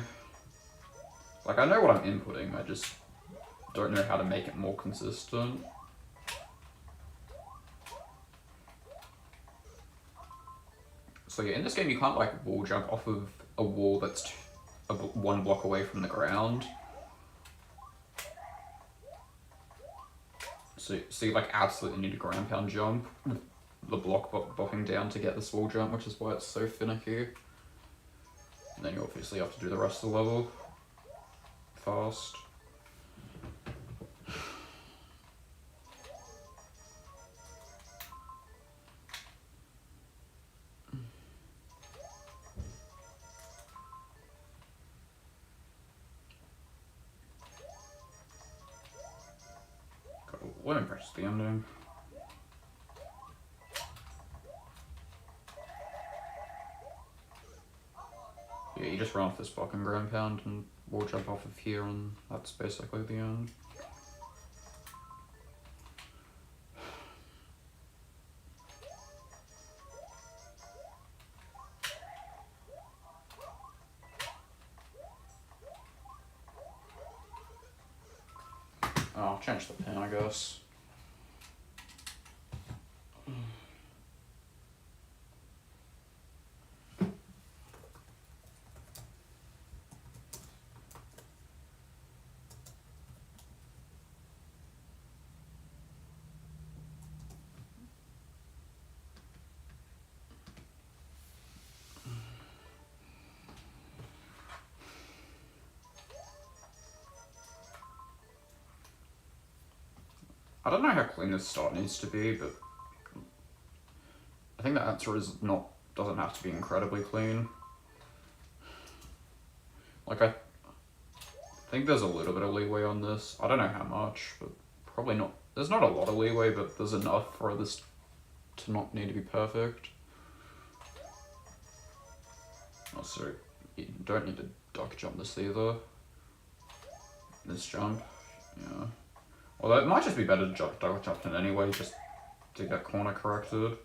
Like, I know what I'm inputting, I just don't know how to make it more consistent. So yeah, in this game you can't like wall jump off of a wall that's one block away from the ground. So you like absolutely need a ground pound jump, the block bopping down to get this wall jump, which is why it's so finicky. And then you obviously have to do the rest of the level fast. Let me press the ending. Yeah, you just run off this block and ground pound and wall jump off of here, and that's basically the end. I'll change the pin, I guess. I don't know how clean this start needs to be, but I think the answer is doesn't have to be incredibly clean. Like, I think there's a little bit of leeway on this. I don't know how much, but probably not. There's not a lot of leeway, but there's enough for this to not need to be perfect. Also, you don't need to duck jump this either. This jump, yeah. Although it might just be better to duck jump it anyway, just to get corner corrected.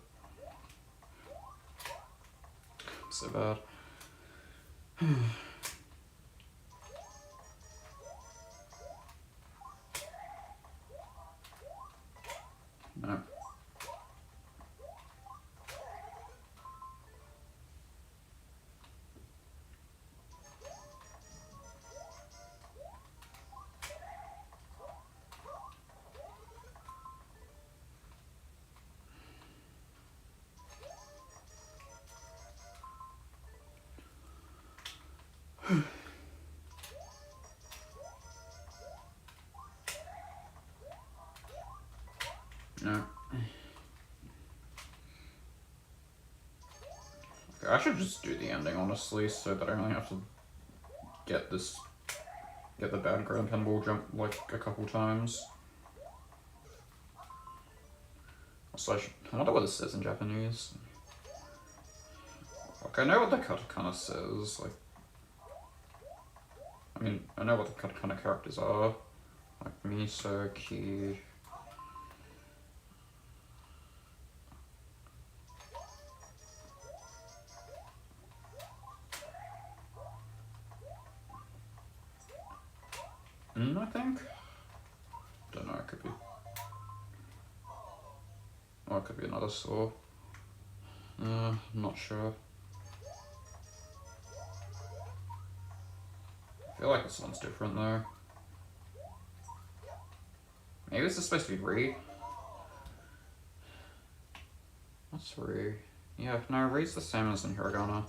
So bad. No. No. Okay, I should just do the ending, honestly, so that I only have to get the bad ground pinball jump like a couple times. Also, I wonder what this says in Japanese. Like, I know what the katakana says, like, I mean, I know what the katakana characters are, like miso, ki. I think? Don't know, it could be. Or it could be another saw. I'm not sure. I feel like this one's different though. Maybe this is supposed to be re. What's re? Yeah, no, re's the same as in hiragana.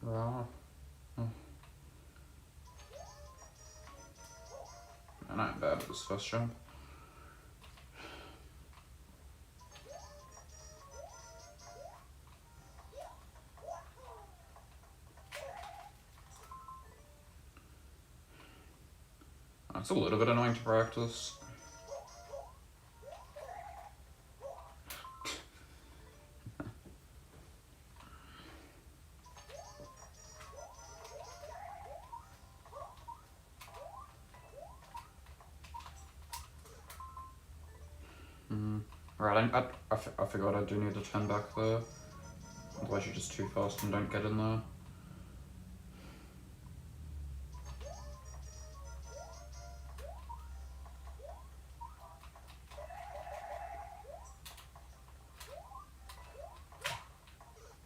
Wow. I'm not bad at this first jump. It's a little bit annoying to practice. Alright, I forgot I do need to turn back there. Otherwise you're just too fast and don't get in there.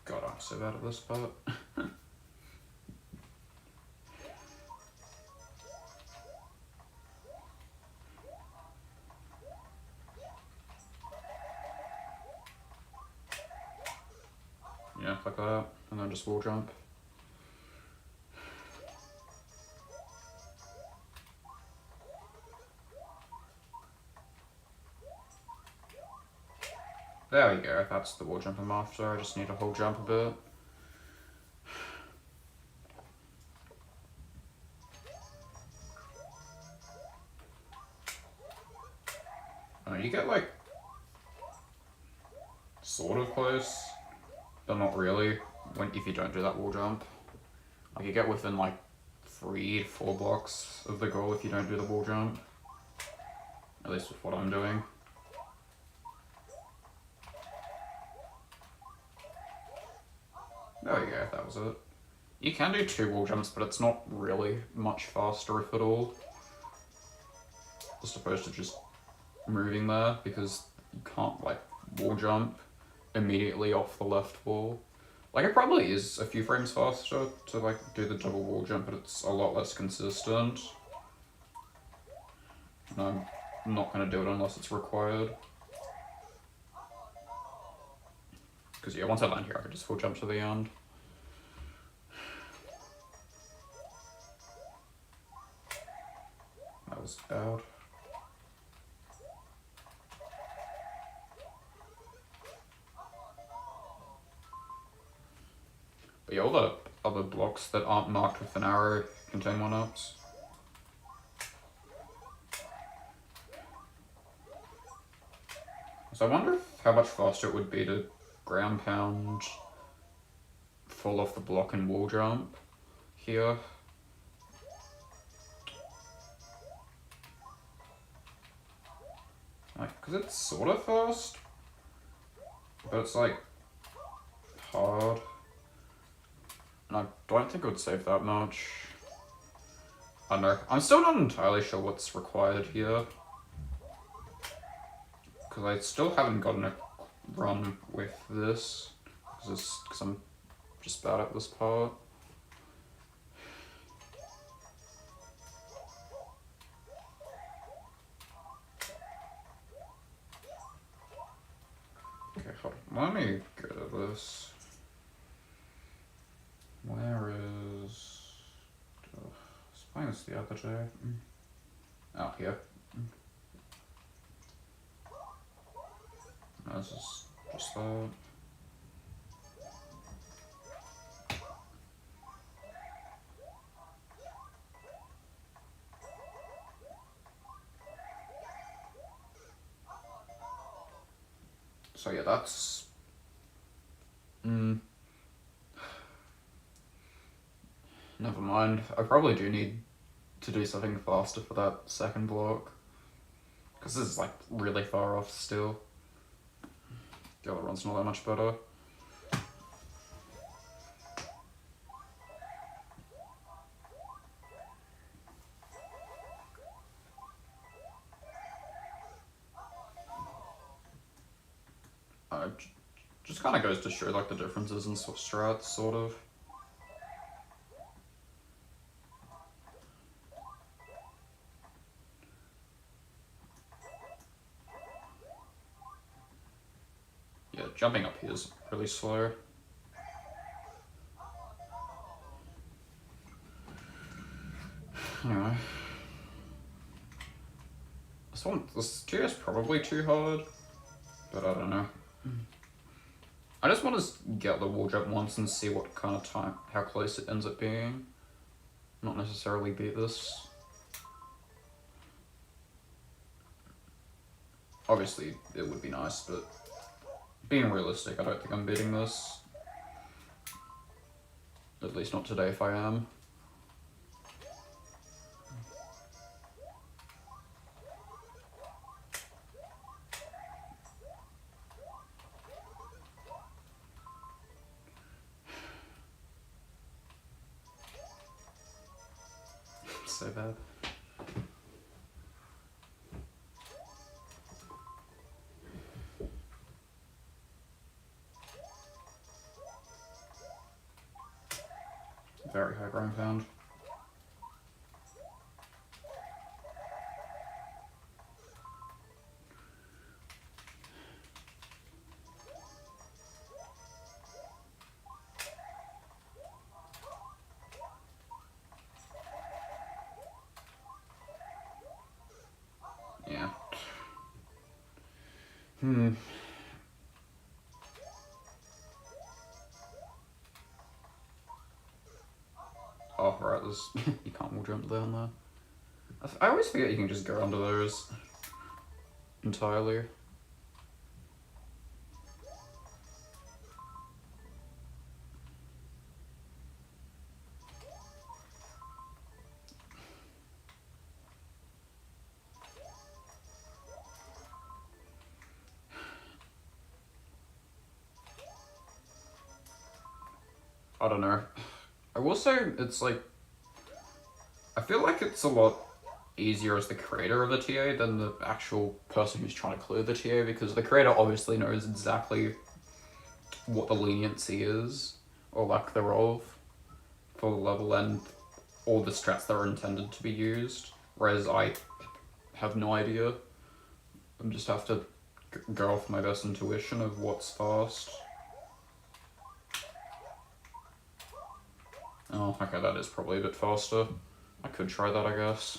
God, I'm so bad at this part. Yeah, like that, and then just wall jump. There we go, that's the wall jump I'm after. I just need to hold jump a bit. You get like sort of close, but not really if you don't do that wall jump. Like you get within like 3 to 4 blocks of the goal if you don't do the wall jump. At least with what I'm doing. There we go, that was it. You can do 2 wall jumps, but it's not really much faster if at all. As opposed to just moving there, because you can't like wall jump immediately off the left wall. Like, it probably is a few frames faster to, like, do the double wall jump, but it's a lot less consistent. And I'm not going to do it unless it's required. Because, yeah, once I land here, I can just full jump to the end. That was bad. But yeah, all the other blocks that aren't marked with an arrow contain 1-ups. So I wonder how much faster it would be to ground pound, fall off the block and wall jump here. Like, because it's sort of fast, but it's like hard. And I don't think it would save that much. I don't know. I'm still not entirely sure what's required here. Because I still haven't gotten a run with this. Because I'm just bad at this part. Okay, hold on. Let me go to this. Where is... I was playing this the other day. Oh, here. No, this is just that. So yeah, that's... Never mind. I probably do need to do something faster for that second block. Because this is like really far off still. The other one's not that much better. Just kind of goes to show like the differences in strats, sort of. Yeah, jumping up here is really slow. Anyway. This tier is probably too hard, but I don't know. I just want to get the wall jump once and see what kind of time, how close it ends up being. Not necessarily beat this. Obviously, it would be nice, but being realistic, I don't think I'm beating this. At least not today if I am. So bad. Very high ground pound. Yeah. Oh, right, there's... you can't wall jump down there. I always forget you can just go under those entirely. I don't know. I will say it's like... I feel like it's a lot easier as the creator of the TA than the actual person who's trying to clear the TA, because the creator obviously knows exactly what the leniency is. or lack thereof, for the level and all the strats that are intended to be used, whereas I have no idea. I just have to go off my best intuition of what's fast. Oh, okay, that is probably a bit faster. I could try that, I guess.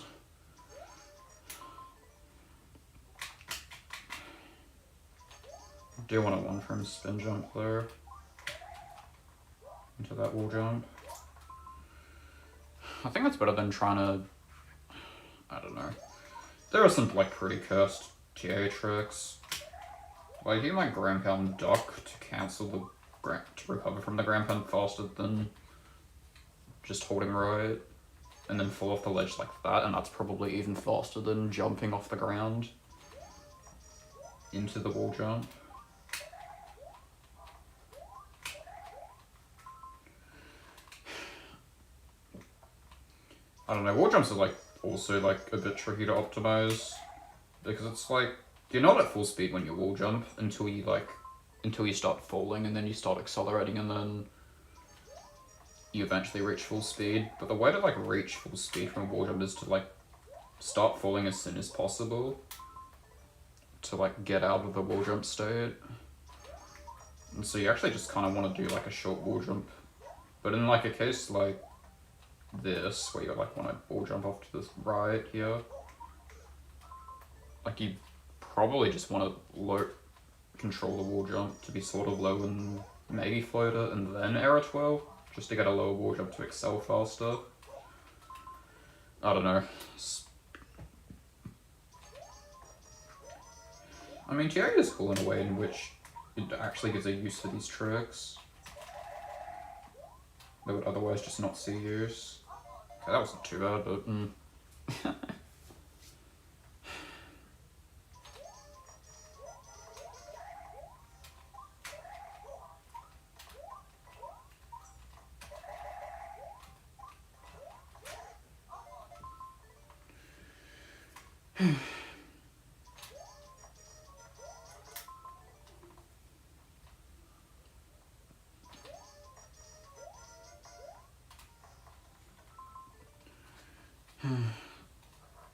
I do want a 1-frame spin jump there. Into that wall jump. I think that's better than trying to... I don't know. There are some, like, pretty cursed TA tricks. Like, you might ground pound duck to cancel the... to recover from the ground pound faster than just holding right, and then fall off the ledge like that, and that's probably even faster than jumping off the ground into the wall jump. I don't know, wall jumps are like also like a bit tricky to optimize, because it's like you're not at full speed when you wall jump until you start falling, and then you start accelerating, and then you eventually reach full speed. But the way to like reach full speed from a wall jump is to like start falling as soon as possible to like get out of the wall jump state. And so you actually just kind of want to do like a short wall jump. But in like a case like this, where you like want to wall jump off to the right here, like you probably just want to control the wall jump to be sort of low and maybe floater, and then error 12, just to get a lower wall jump to excel faster. I don't know. I mean, Ichiryu is cool in a way in which it actually gives a use for these tricks that would otherwise just not see use. Okay, that wasn't too bad, but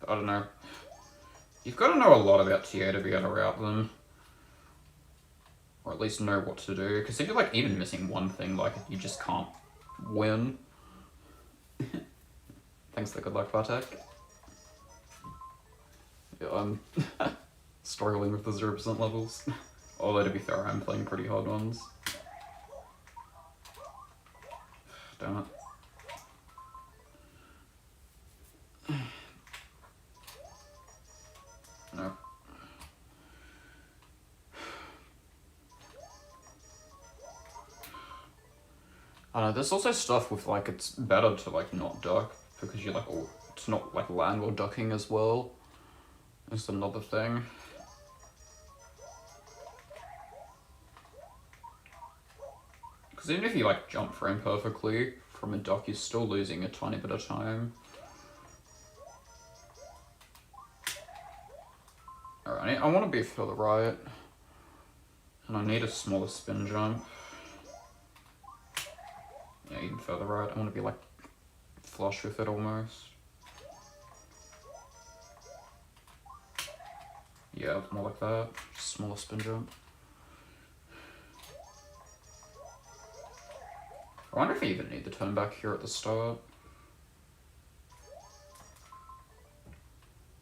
I don't know. You've got to know a lot about TA to be able to route them. Or at least know what to do. Because if you're like even missing one thing, like you just can't win. Thanks for the good luck, Bartek. Yeah, I'm struggling with the 0% levels. Although to be fair, I'm playing pretty hard ones. Damn it. No. I don't know, there's also stuff with like, it's better to like not duck, because you like, to not like land while ducking as well. Is another thing. Because even if you like jump frame perfectly from a duck, you're still losing a tiny bit of time. Alright, I want to be further right, and I need a smaller spin jump. Yeah, even further right. I want to be like flush with it almost. Yeah, more like that. Just smaller spin jump. I wonder if you even need the turn back here at the start.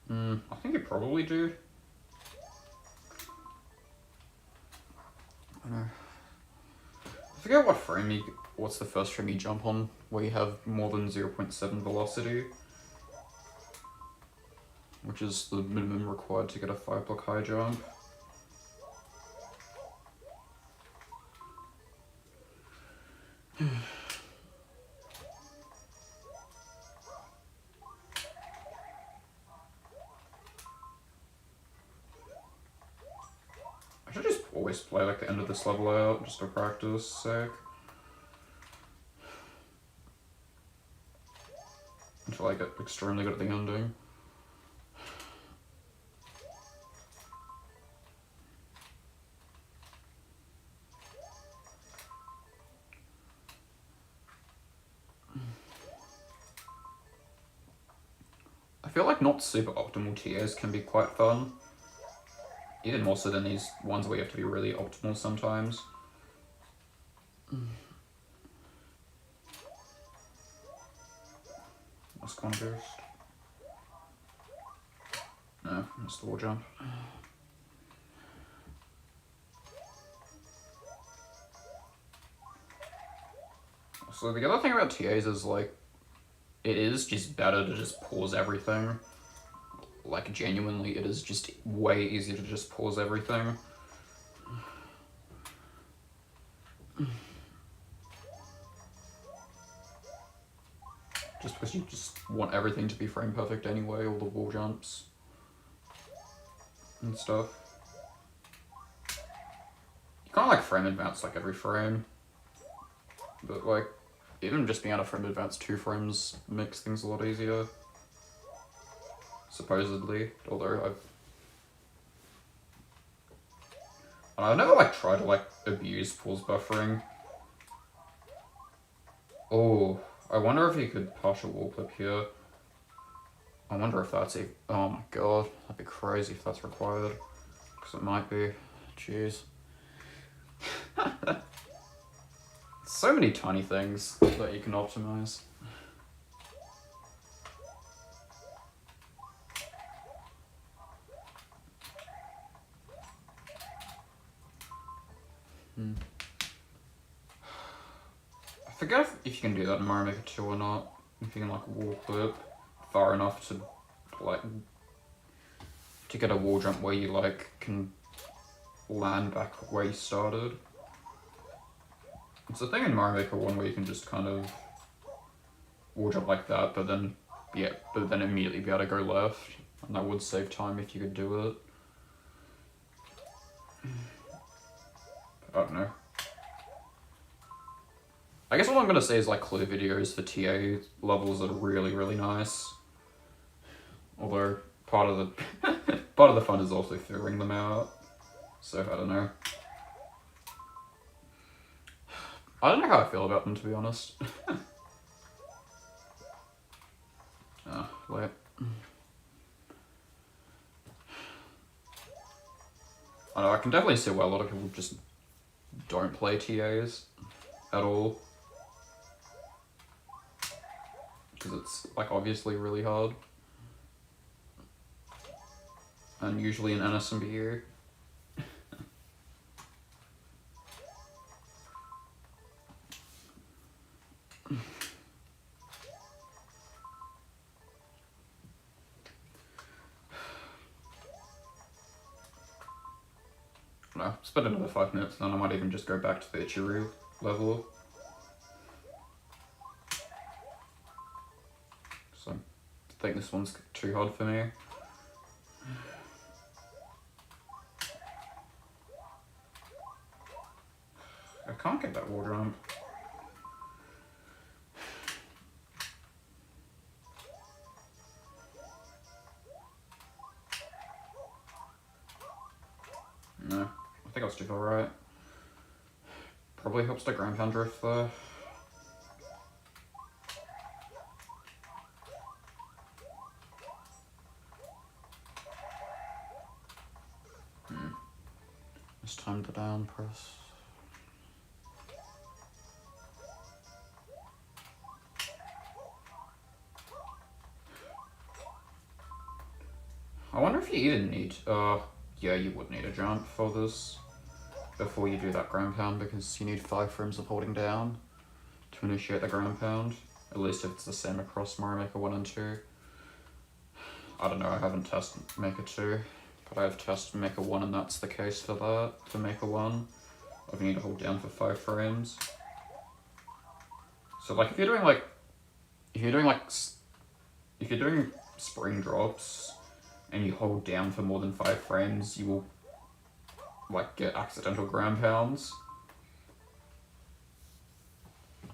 I think you probably do. I don't know. I forget what frame what's the first frame you jump on where you have more than 0.7 velocity, which is the minimum required to get a 5-block high jump. I should just always play like the end of this level out, just for practice sake. Until I get extremely good at the ending. feel like not super optimal TAs can be quite fun. Even more so than these ones where you have to be really optimal sometimes. Let's go on boost. No, missed the wall jump. So the other thing about TAs is, like, it is just better to just pause everything. Like, genuinely, it is just way easier to just pause everything. Just because you just want everything to be frame perfect anyway, all the wall jumps and stuff. You can't, like, frame advance, like, every frame. But, like, even just being able to frame advance 2 frames makes things a lot easier. Supposedly, although I've never, like, tried to, like, abuse pause buffering. Oh, I wonder if you could partial wall clip here. I wonder if that's a... Oh my god, that'd be crazy if that's required. Because it might be. Jeez. So many tiny things that you can optimize. I forget if you can do that in Mario Maker 2 or not. If you can, like, wall clip far enough to, like, to get a wall jump where you, like, can land back where you started. It's a thing in Mario Maker 1 where you can just kind of wall jump like that, but then, yeah, but then immediately be able to go left. And that would save time if you could do it. I don't know. I guess all I'm gonna say is, like, clear videos for TA levels are really, really nice. Although part of the part of the fun is also figuring them out. So I don't know. I don't know how I feel about them, to be honest. Wait. I know, I can definitely see why a lot of people just don't play TAs at all. Because it's, like, obviously really hard. And usually in NSMBU. No, spend another 5 minutes, then I might even just go back to the Ichiryu level. So I think this one's too hard for me. I can't get that wall jump. No, I think I'll stick alright. Probably helps the ground pound drift though. It's time to down press. I wonder if you even need, yeah, you would need a jump for this before you do that ground pound, because you need 5 frames of holding down to initiate the ground pound, at least if it's the same across Mario Maker 1 and 2. I don't know, I haven't tested Maker 2, but I have tested Maker 1 and that's the case for that, for Maker 1. You need to hold down for 5 frames. So, like, if you're doing spring drops and you hold down for more than 5 frames, you will, like, get accidental ground pounds,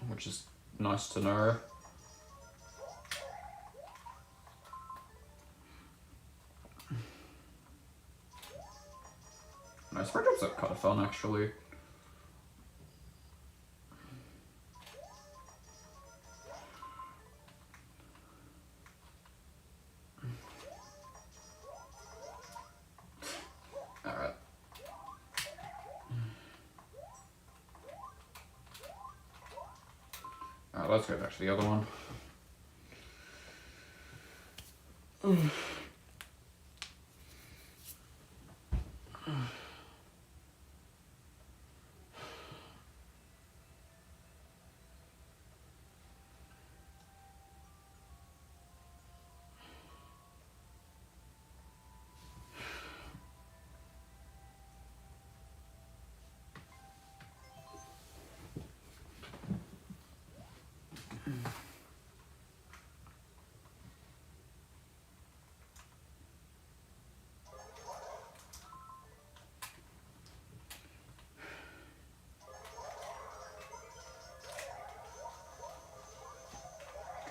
which is nice to know. No, spring drops are kind of fun, actually. let's go back to the other one.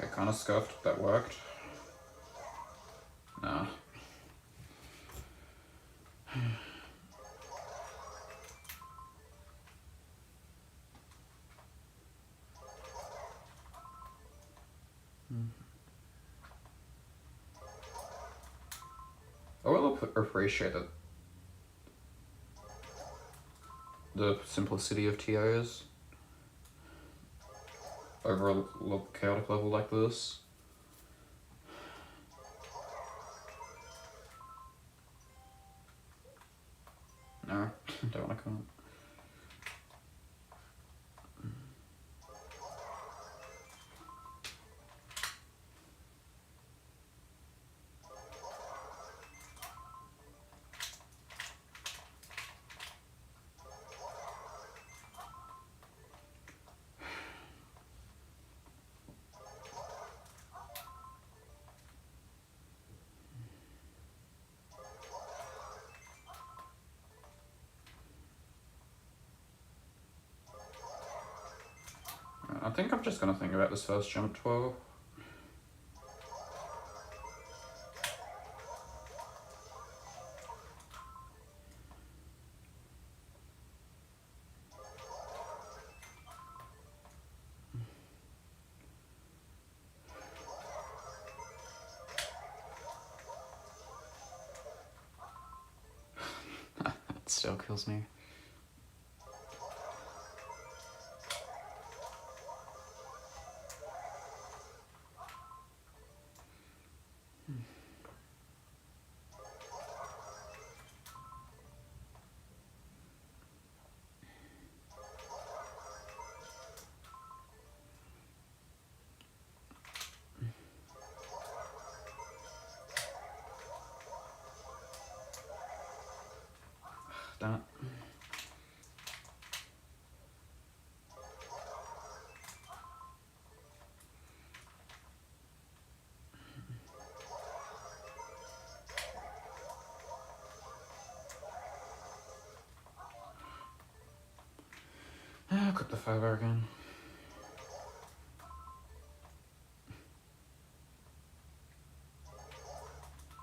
Okay, kind of scuffed. That worked. Nah. I will appreciate that the simplicity of TOs over a chaotic level like this. No, don't want to come. I think I'm just gonna think about this first jump 12. It still kills me. Damn it. Click the 5-hour again.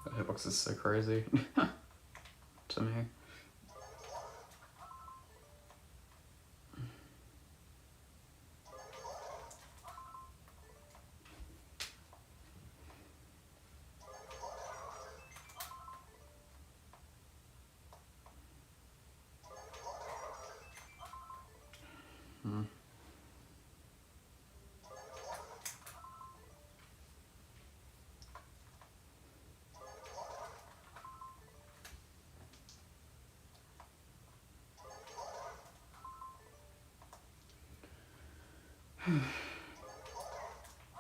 The hitbox is so crazy to me.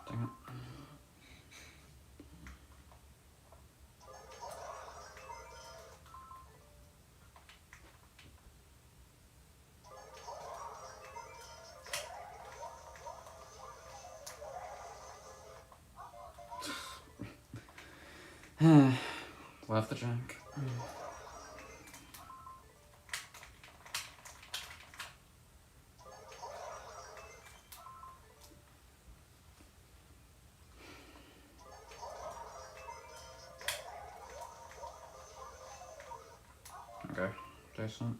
Dang it. Left the junk. Okay, decent.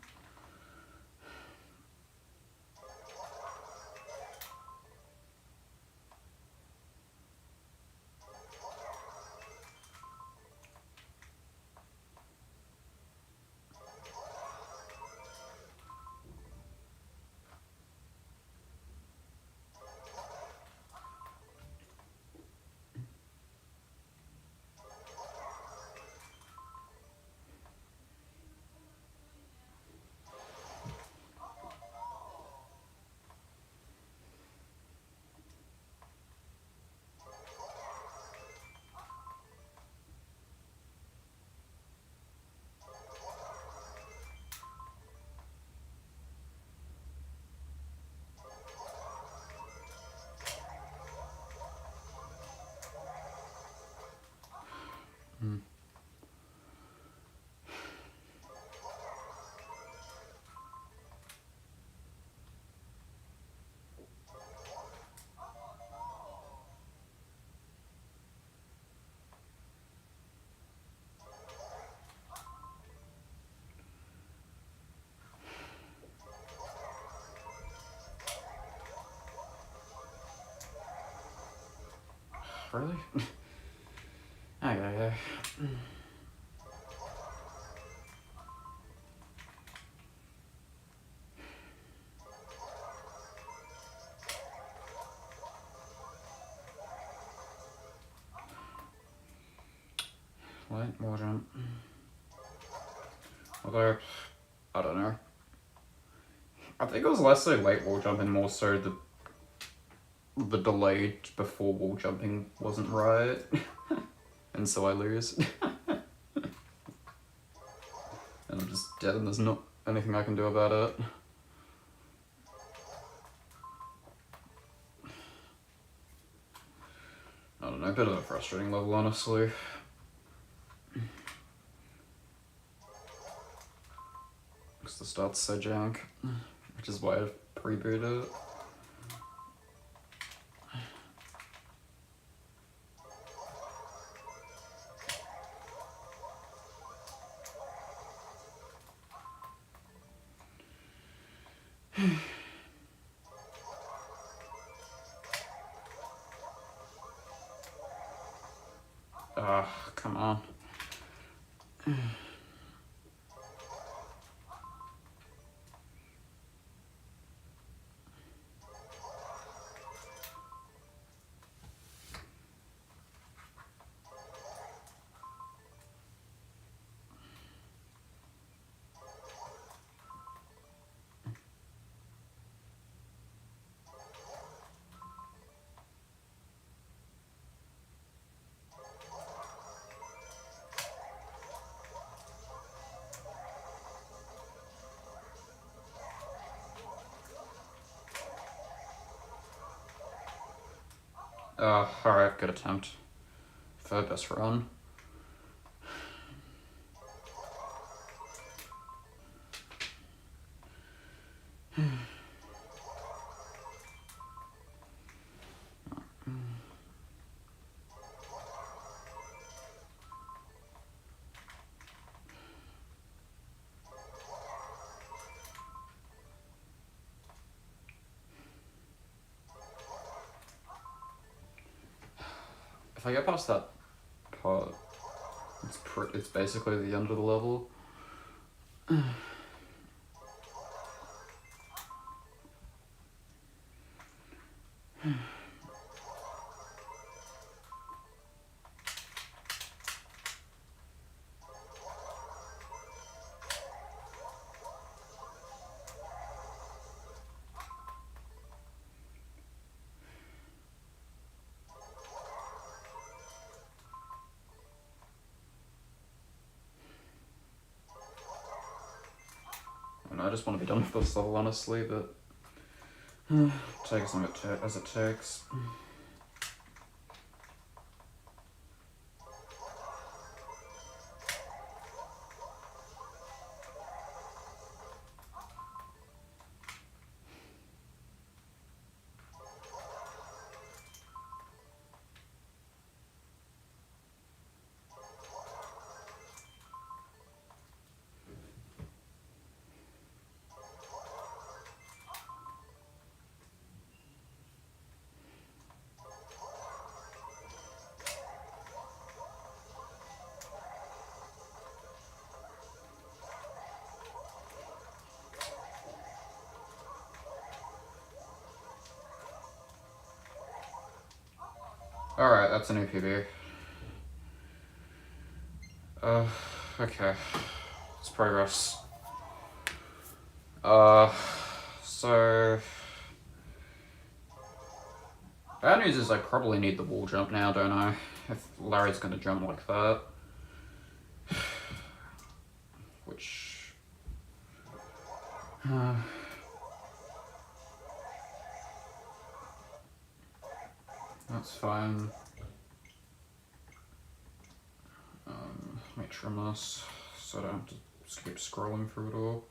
Really? Okay. Light wall jump. Although, I don't know. I think it was less so late wall jump and more so the delay before wall jumping wasn't right. And so I lose. And I'm just dead and there's not anything I can do about it. I don't know, a bit of a frustrating level, honestly. Because the start's so jank, which is why I've pre-booted it. Ah, come on. Alright, good attempt. Third best run. If I get past that part, it's basically the end of the level. I just want to be done with this level, honestly, but take as long as it takes. Alright, that's a new PB. Okay. Let's progress. So... Bad news is I probably need the wall jump now, don't I? If Larry's gonna jump like that. Which... that's fine. me trim this so I don't have to just keep scrolling through it all.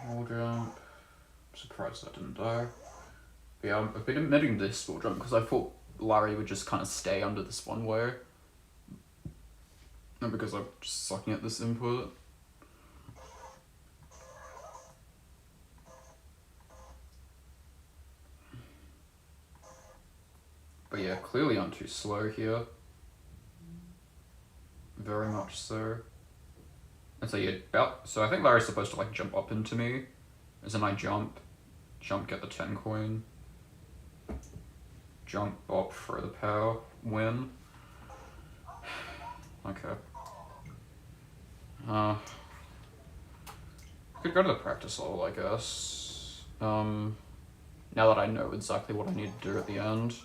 Wall jump. Surprised I didn't die. But yeah, I've been omitting this wall jump because I thought Larry would just kind of stay under this one way. And because I'm just sucking at this input. But yeah, clearly I'm too slow here. Very much so. And so yeah, so I think Larry's supposed to like jump up into me. As in I jump, get the 10 coin. Jump up, throw the power, win. Okay. Could go to the practice level, I guess. Now that I know exactly what I need to do at the end.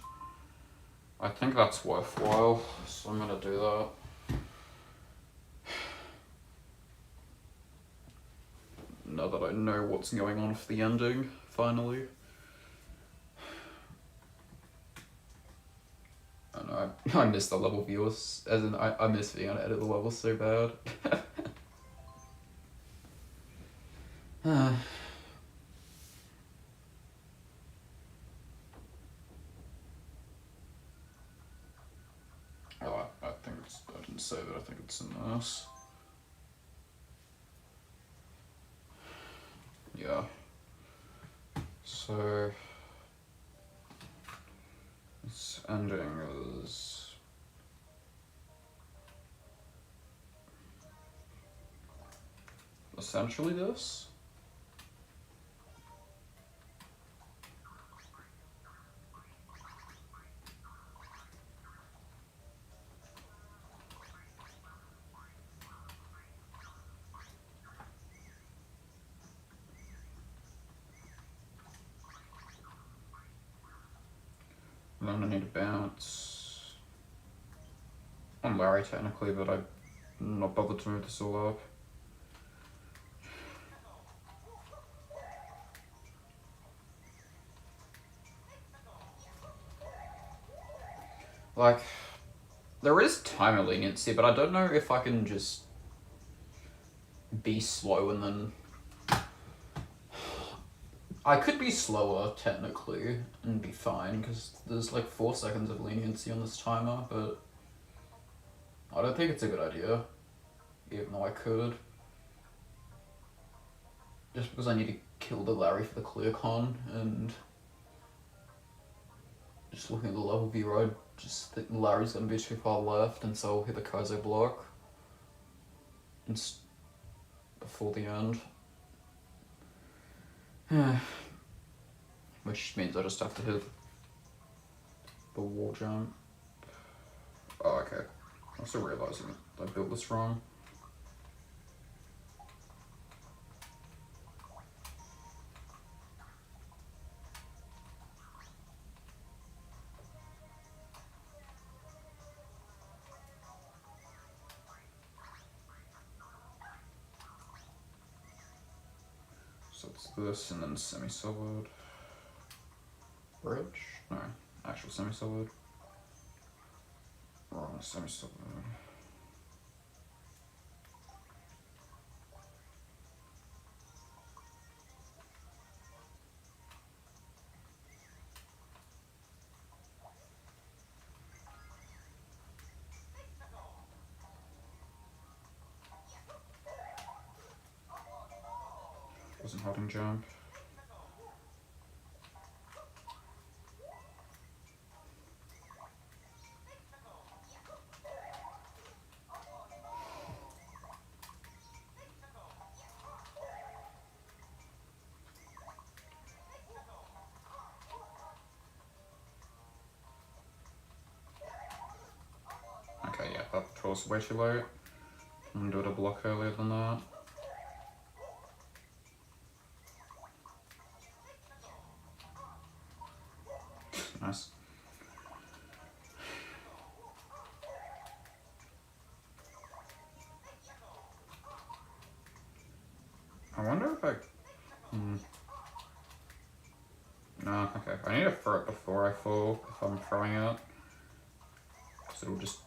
I think that's worthwhile, so I'm gonna do that. Now that I know what's going on for the ending, finally. I know, I miss the level viewers, as in I miss being able to edit the levels so bad. Oh, I think it's, I didn't say that, I think it's in this. Yeah. So its ending is essentially this. And then I need to bounce on Larry technically, but I'm not bothered to move this all up. Like, there is timer leniency, but I don't know if I can just be slow and then... I could be slower, technically, and be fine, because there's like 4 seconds of leniency on this timer, but I don't think it's a good idea, even though I could. Just because I need to kill the Larry for the clear con, and just looking at the level viewer, I just think Larry's gonna be too far left, and so I'll hit the Kaizo block before the end. Which means I just have to hit the wall jump. Oh, okay. I'm still realizing that I built this wrong. So it's this and then semi-solid. Bridge? No, actual semi-solid. Wrong, semi-solid. Wasn't holding jump. was way too late. I'm gonna do it a block earlier than that. Nice. I wonder if I... No, okay. I need to throw it before I fall if I'm throwing it. Because it'll just...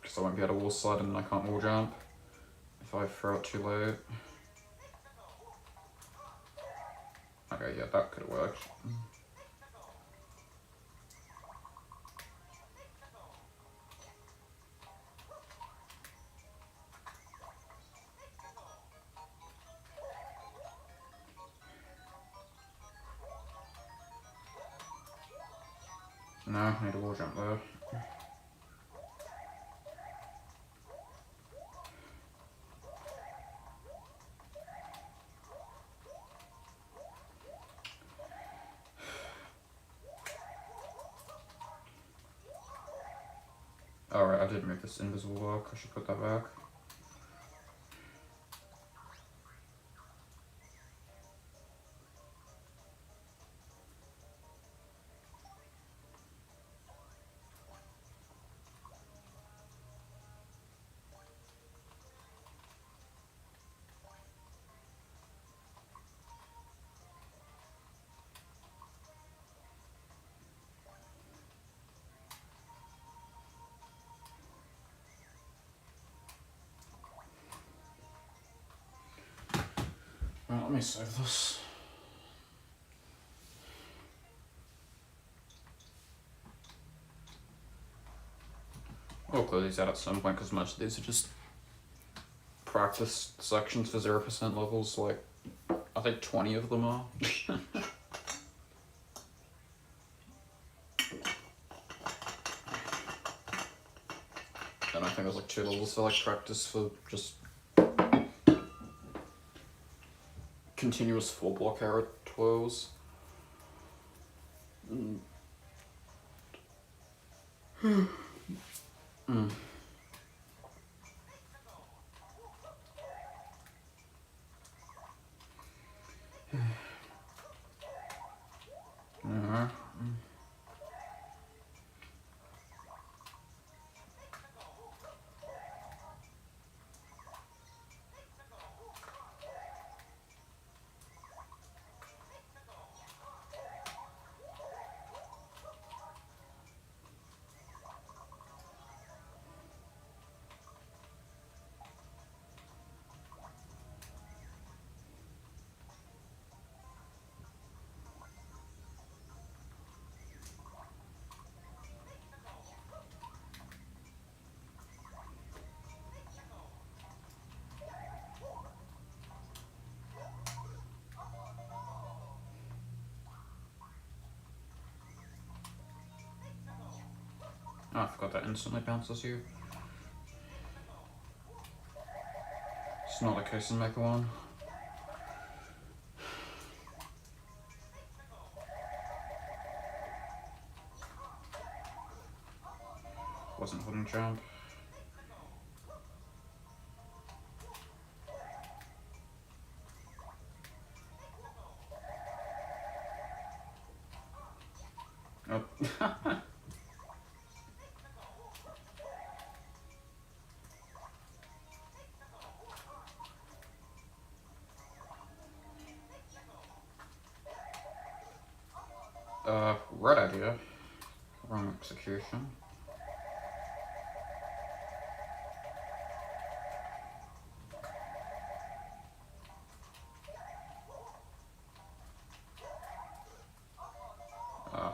Because I won't be able to wall slide and I can't wall jump if I throw it too late. Okay, yeah, that could have worked. No, I need a wall jump there. Alright, I did move this invisible block. I should put that back. Right, let me save this. I'll clear these out at some point because most of these are just practice sections for 0% levels. Like, I think 20 of them are. And I think there's like 2 levels for like practice for just continuous 4 block arrow twirls. Oh, I forgot that instantly bounces you. It's not the case in Mega 1. Wasn't holding jump. Oh. Right idea. Wrong execution.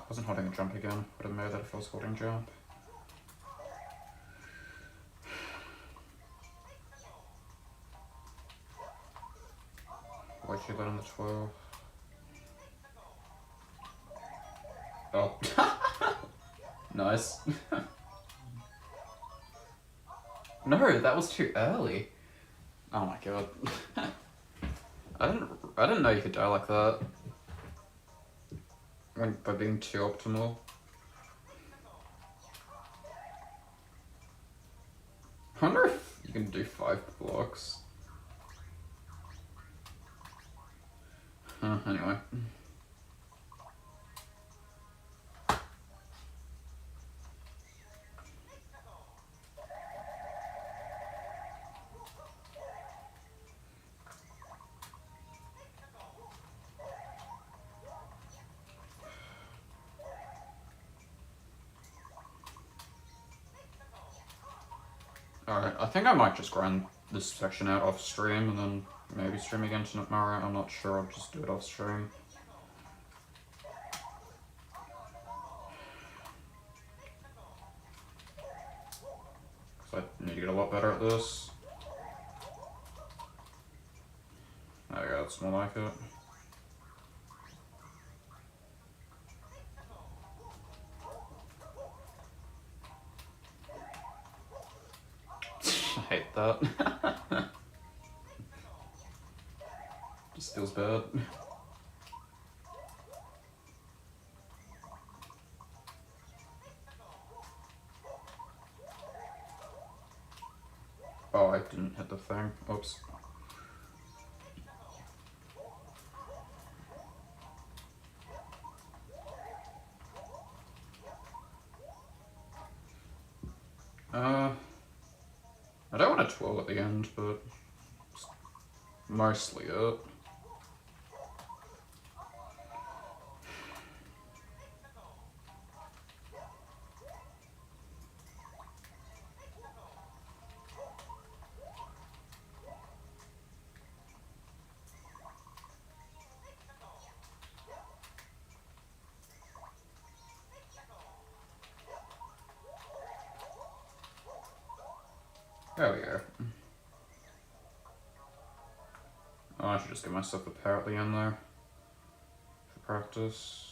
Wasn't holding a jump again. Would have made that if I was holding jump. Way too late on the 12. Oh. Nice. No, that was too early. Oh my god. I didn't know you could die like that. By being too optimal. I wonder do 5 blocks. Anyway. Alright, I think I might just grind this section out off stream and then maybe stream again tomorrow. I'm not sure, I'll just do it off stream. Because I need to get a lot better at this. There we go, that's more like it. I hate that. Just feels bad. Oh, I didn't hit the thing. Oops. I don't want to twirl at the end, but it's mostly it. There we go. Oh, I should just give myself a pair at the end there for practice.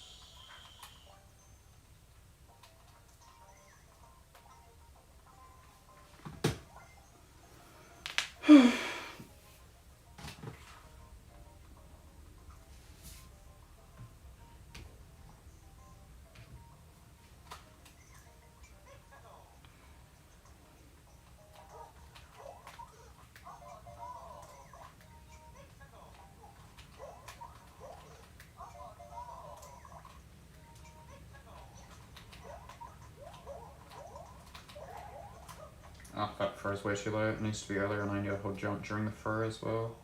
Oh, that fur is way too late. It needs to be earlier, and I need to hold jump during the fur as well.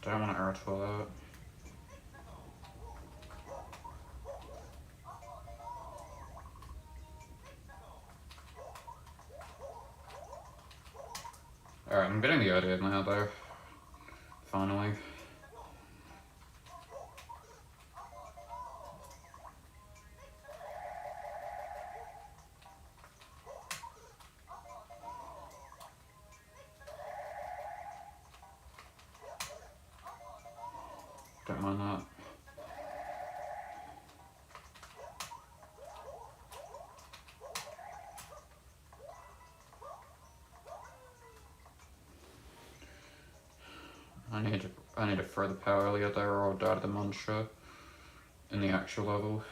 Don't want to air twirl that. Alright, I'm getting the idea now though. Finally. Don't mind that. I need to throw the power earlier there or I'll die to the mantra in the actual level.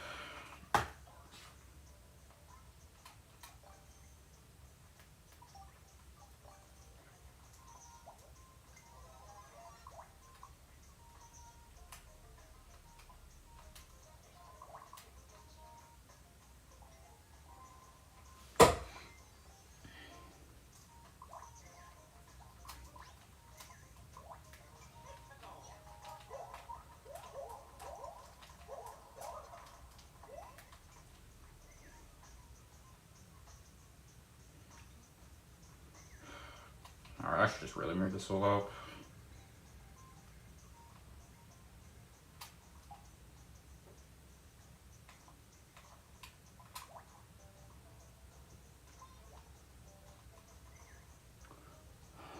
Alright, I should just really move this all up.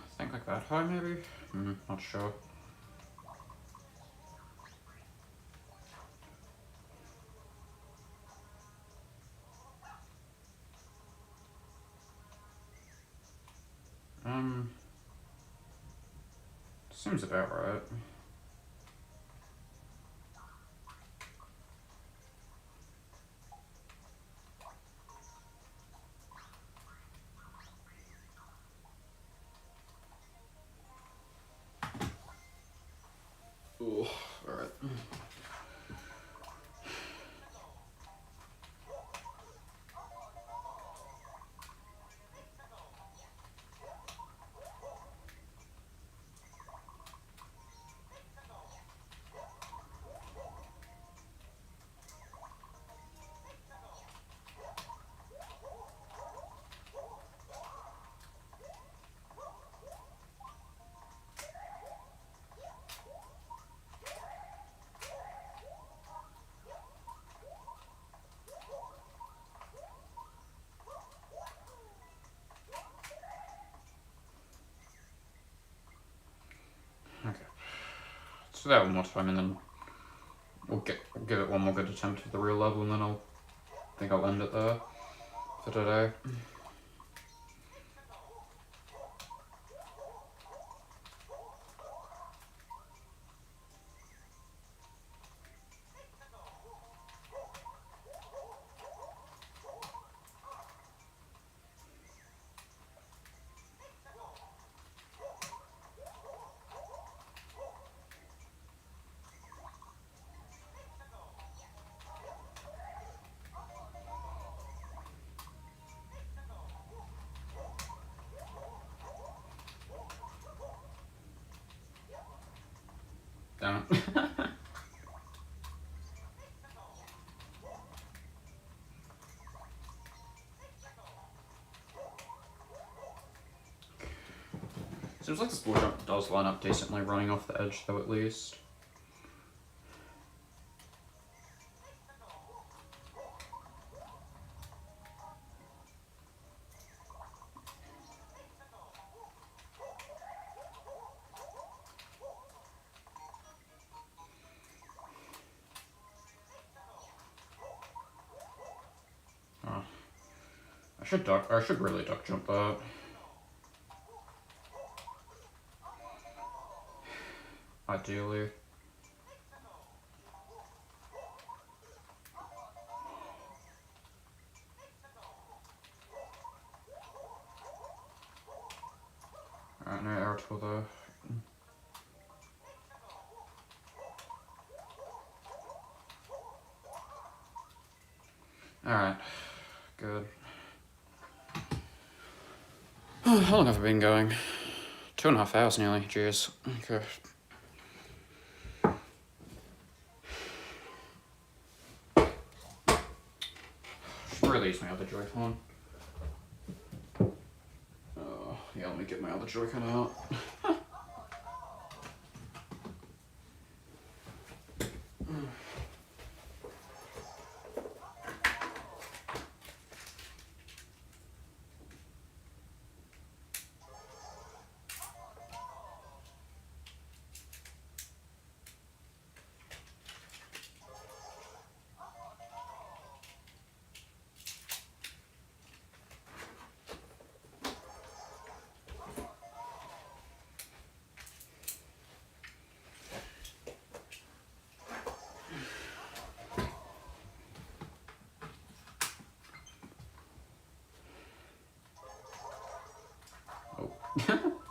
I think like that high maybe? Not sure. Seems about right. Ooh, alright. Okay. Let's do that one more time and then we'll give it one more good attempt at the real level and then I'll end it there for today. Damn it. Seems like this wall jump does line up decently running off the edge though at least. Oh. I should really duck jump that. Ideally. Alright, no air tool though. Alright, good. How long have I been going? 2.5 hours nearly, jeez. Okay. Should release my other Joy-Con. Yeah, let me get my other Joy-Con out.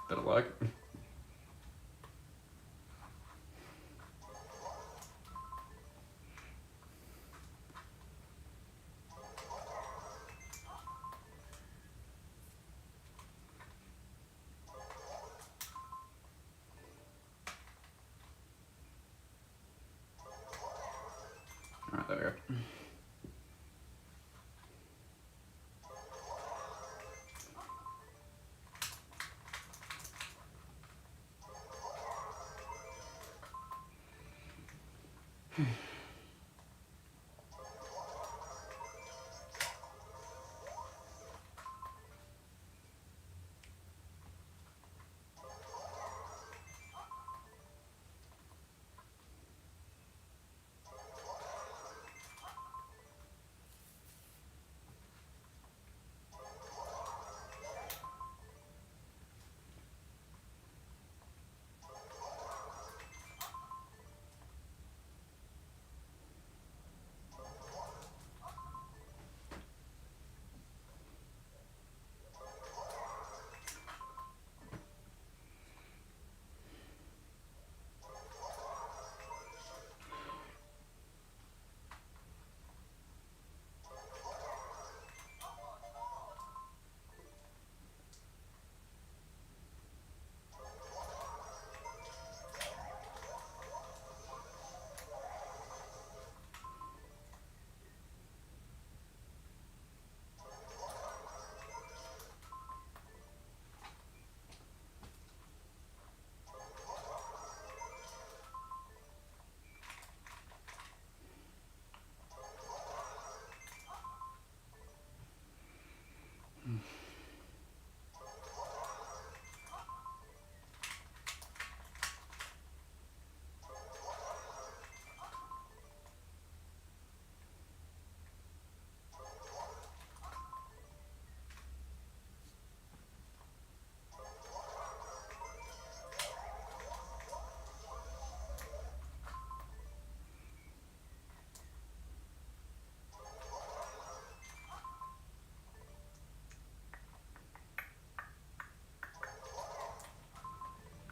Bit of lag. Alright, there we go.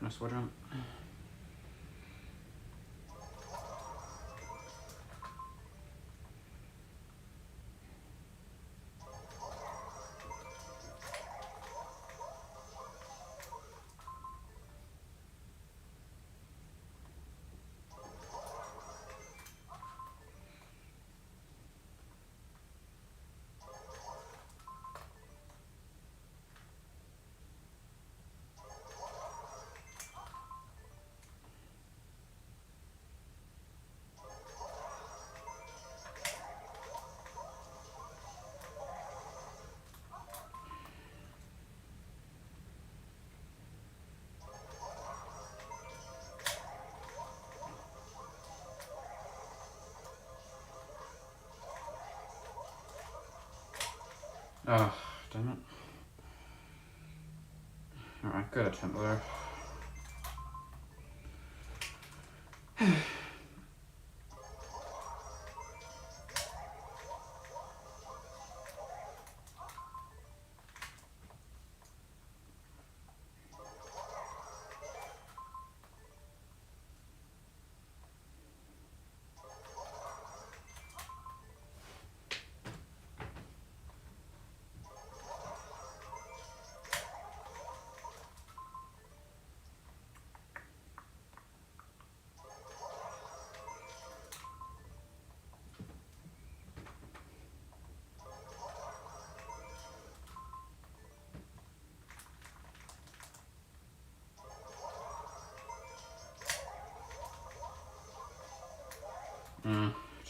Nice wall jump. Oh, damn it. Alright, good attempt there.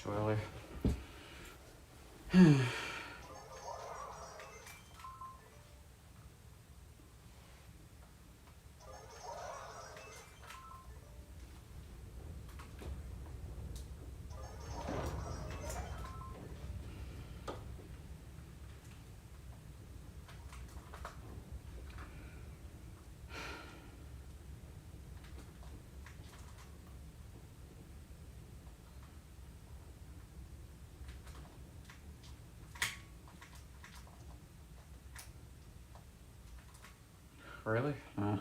Too early. Really? No.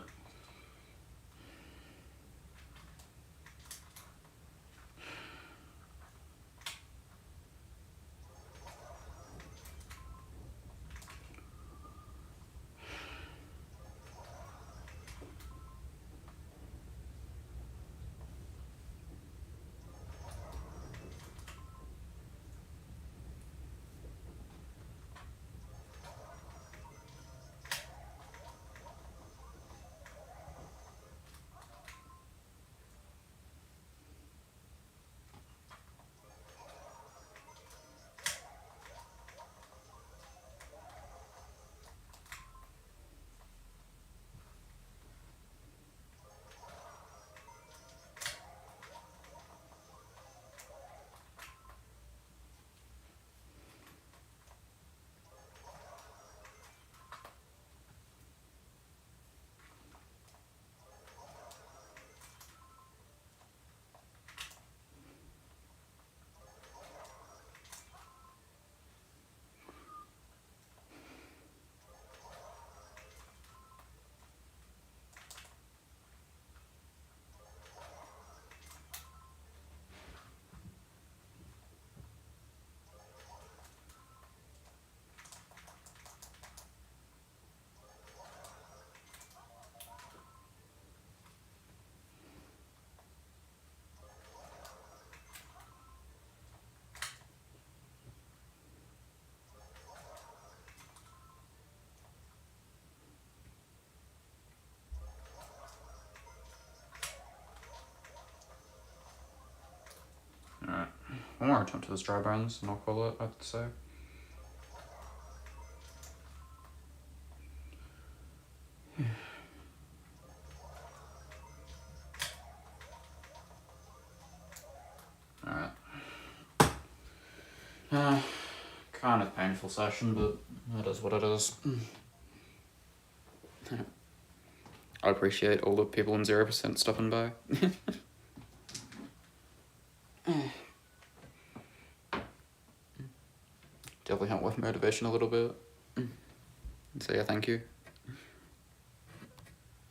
Alright. One more attempt to those dry bones and I'll call it, I'd say. Alright. Kind of painful session, but that is what it is. I appreciate all the people in 0% stopping by. Definitely helped with motivation a little bit. So yeah, thank you.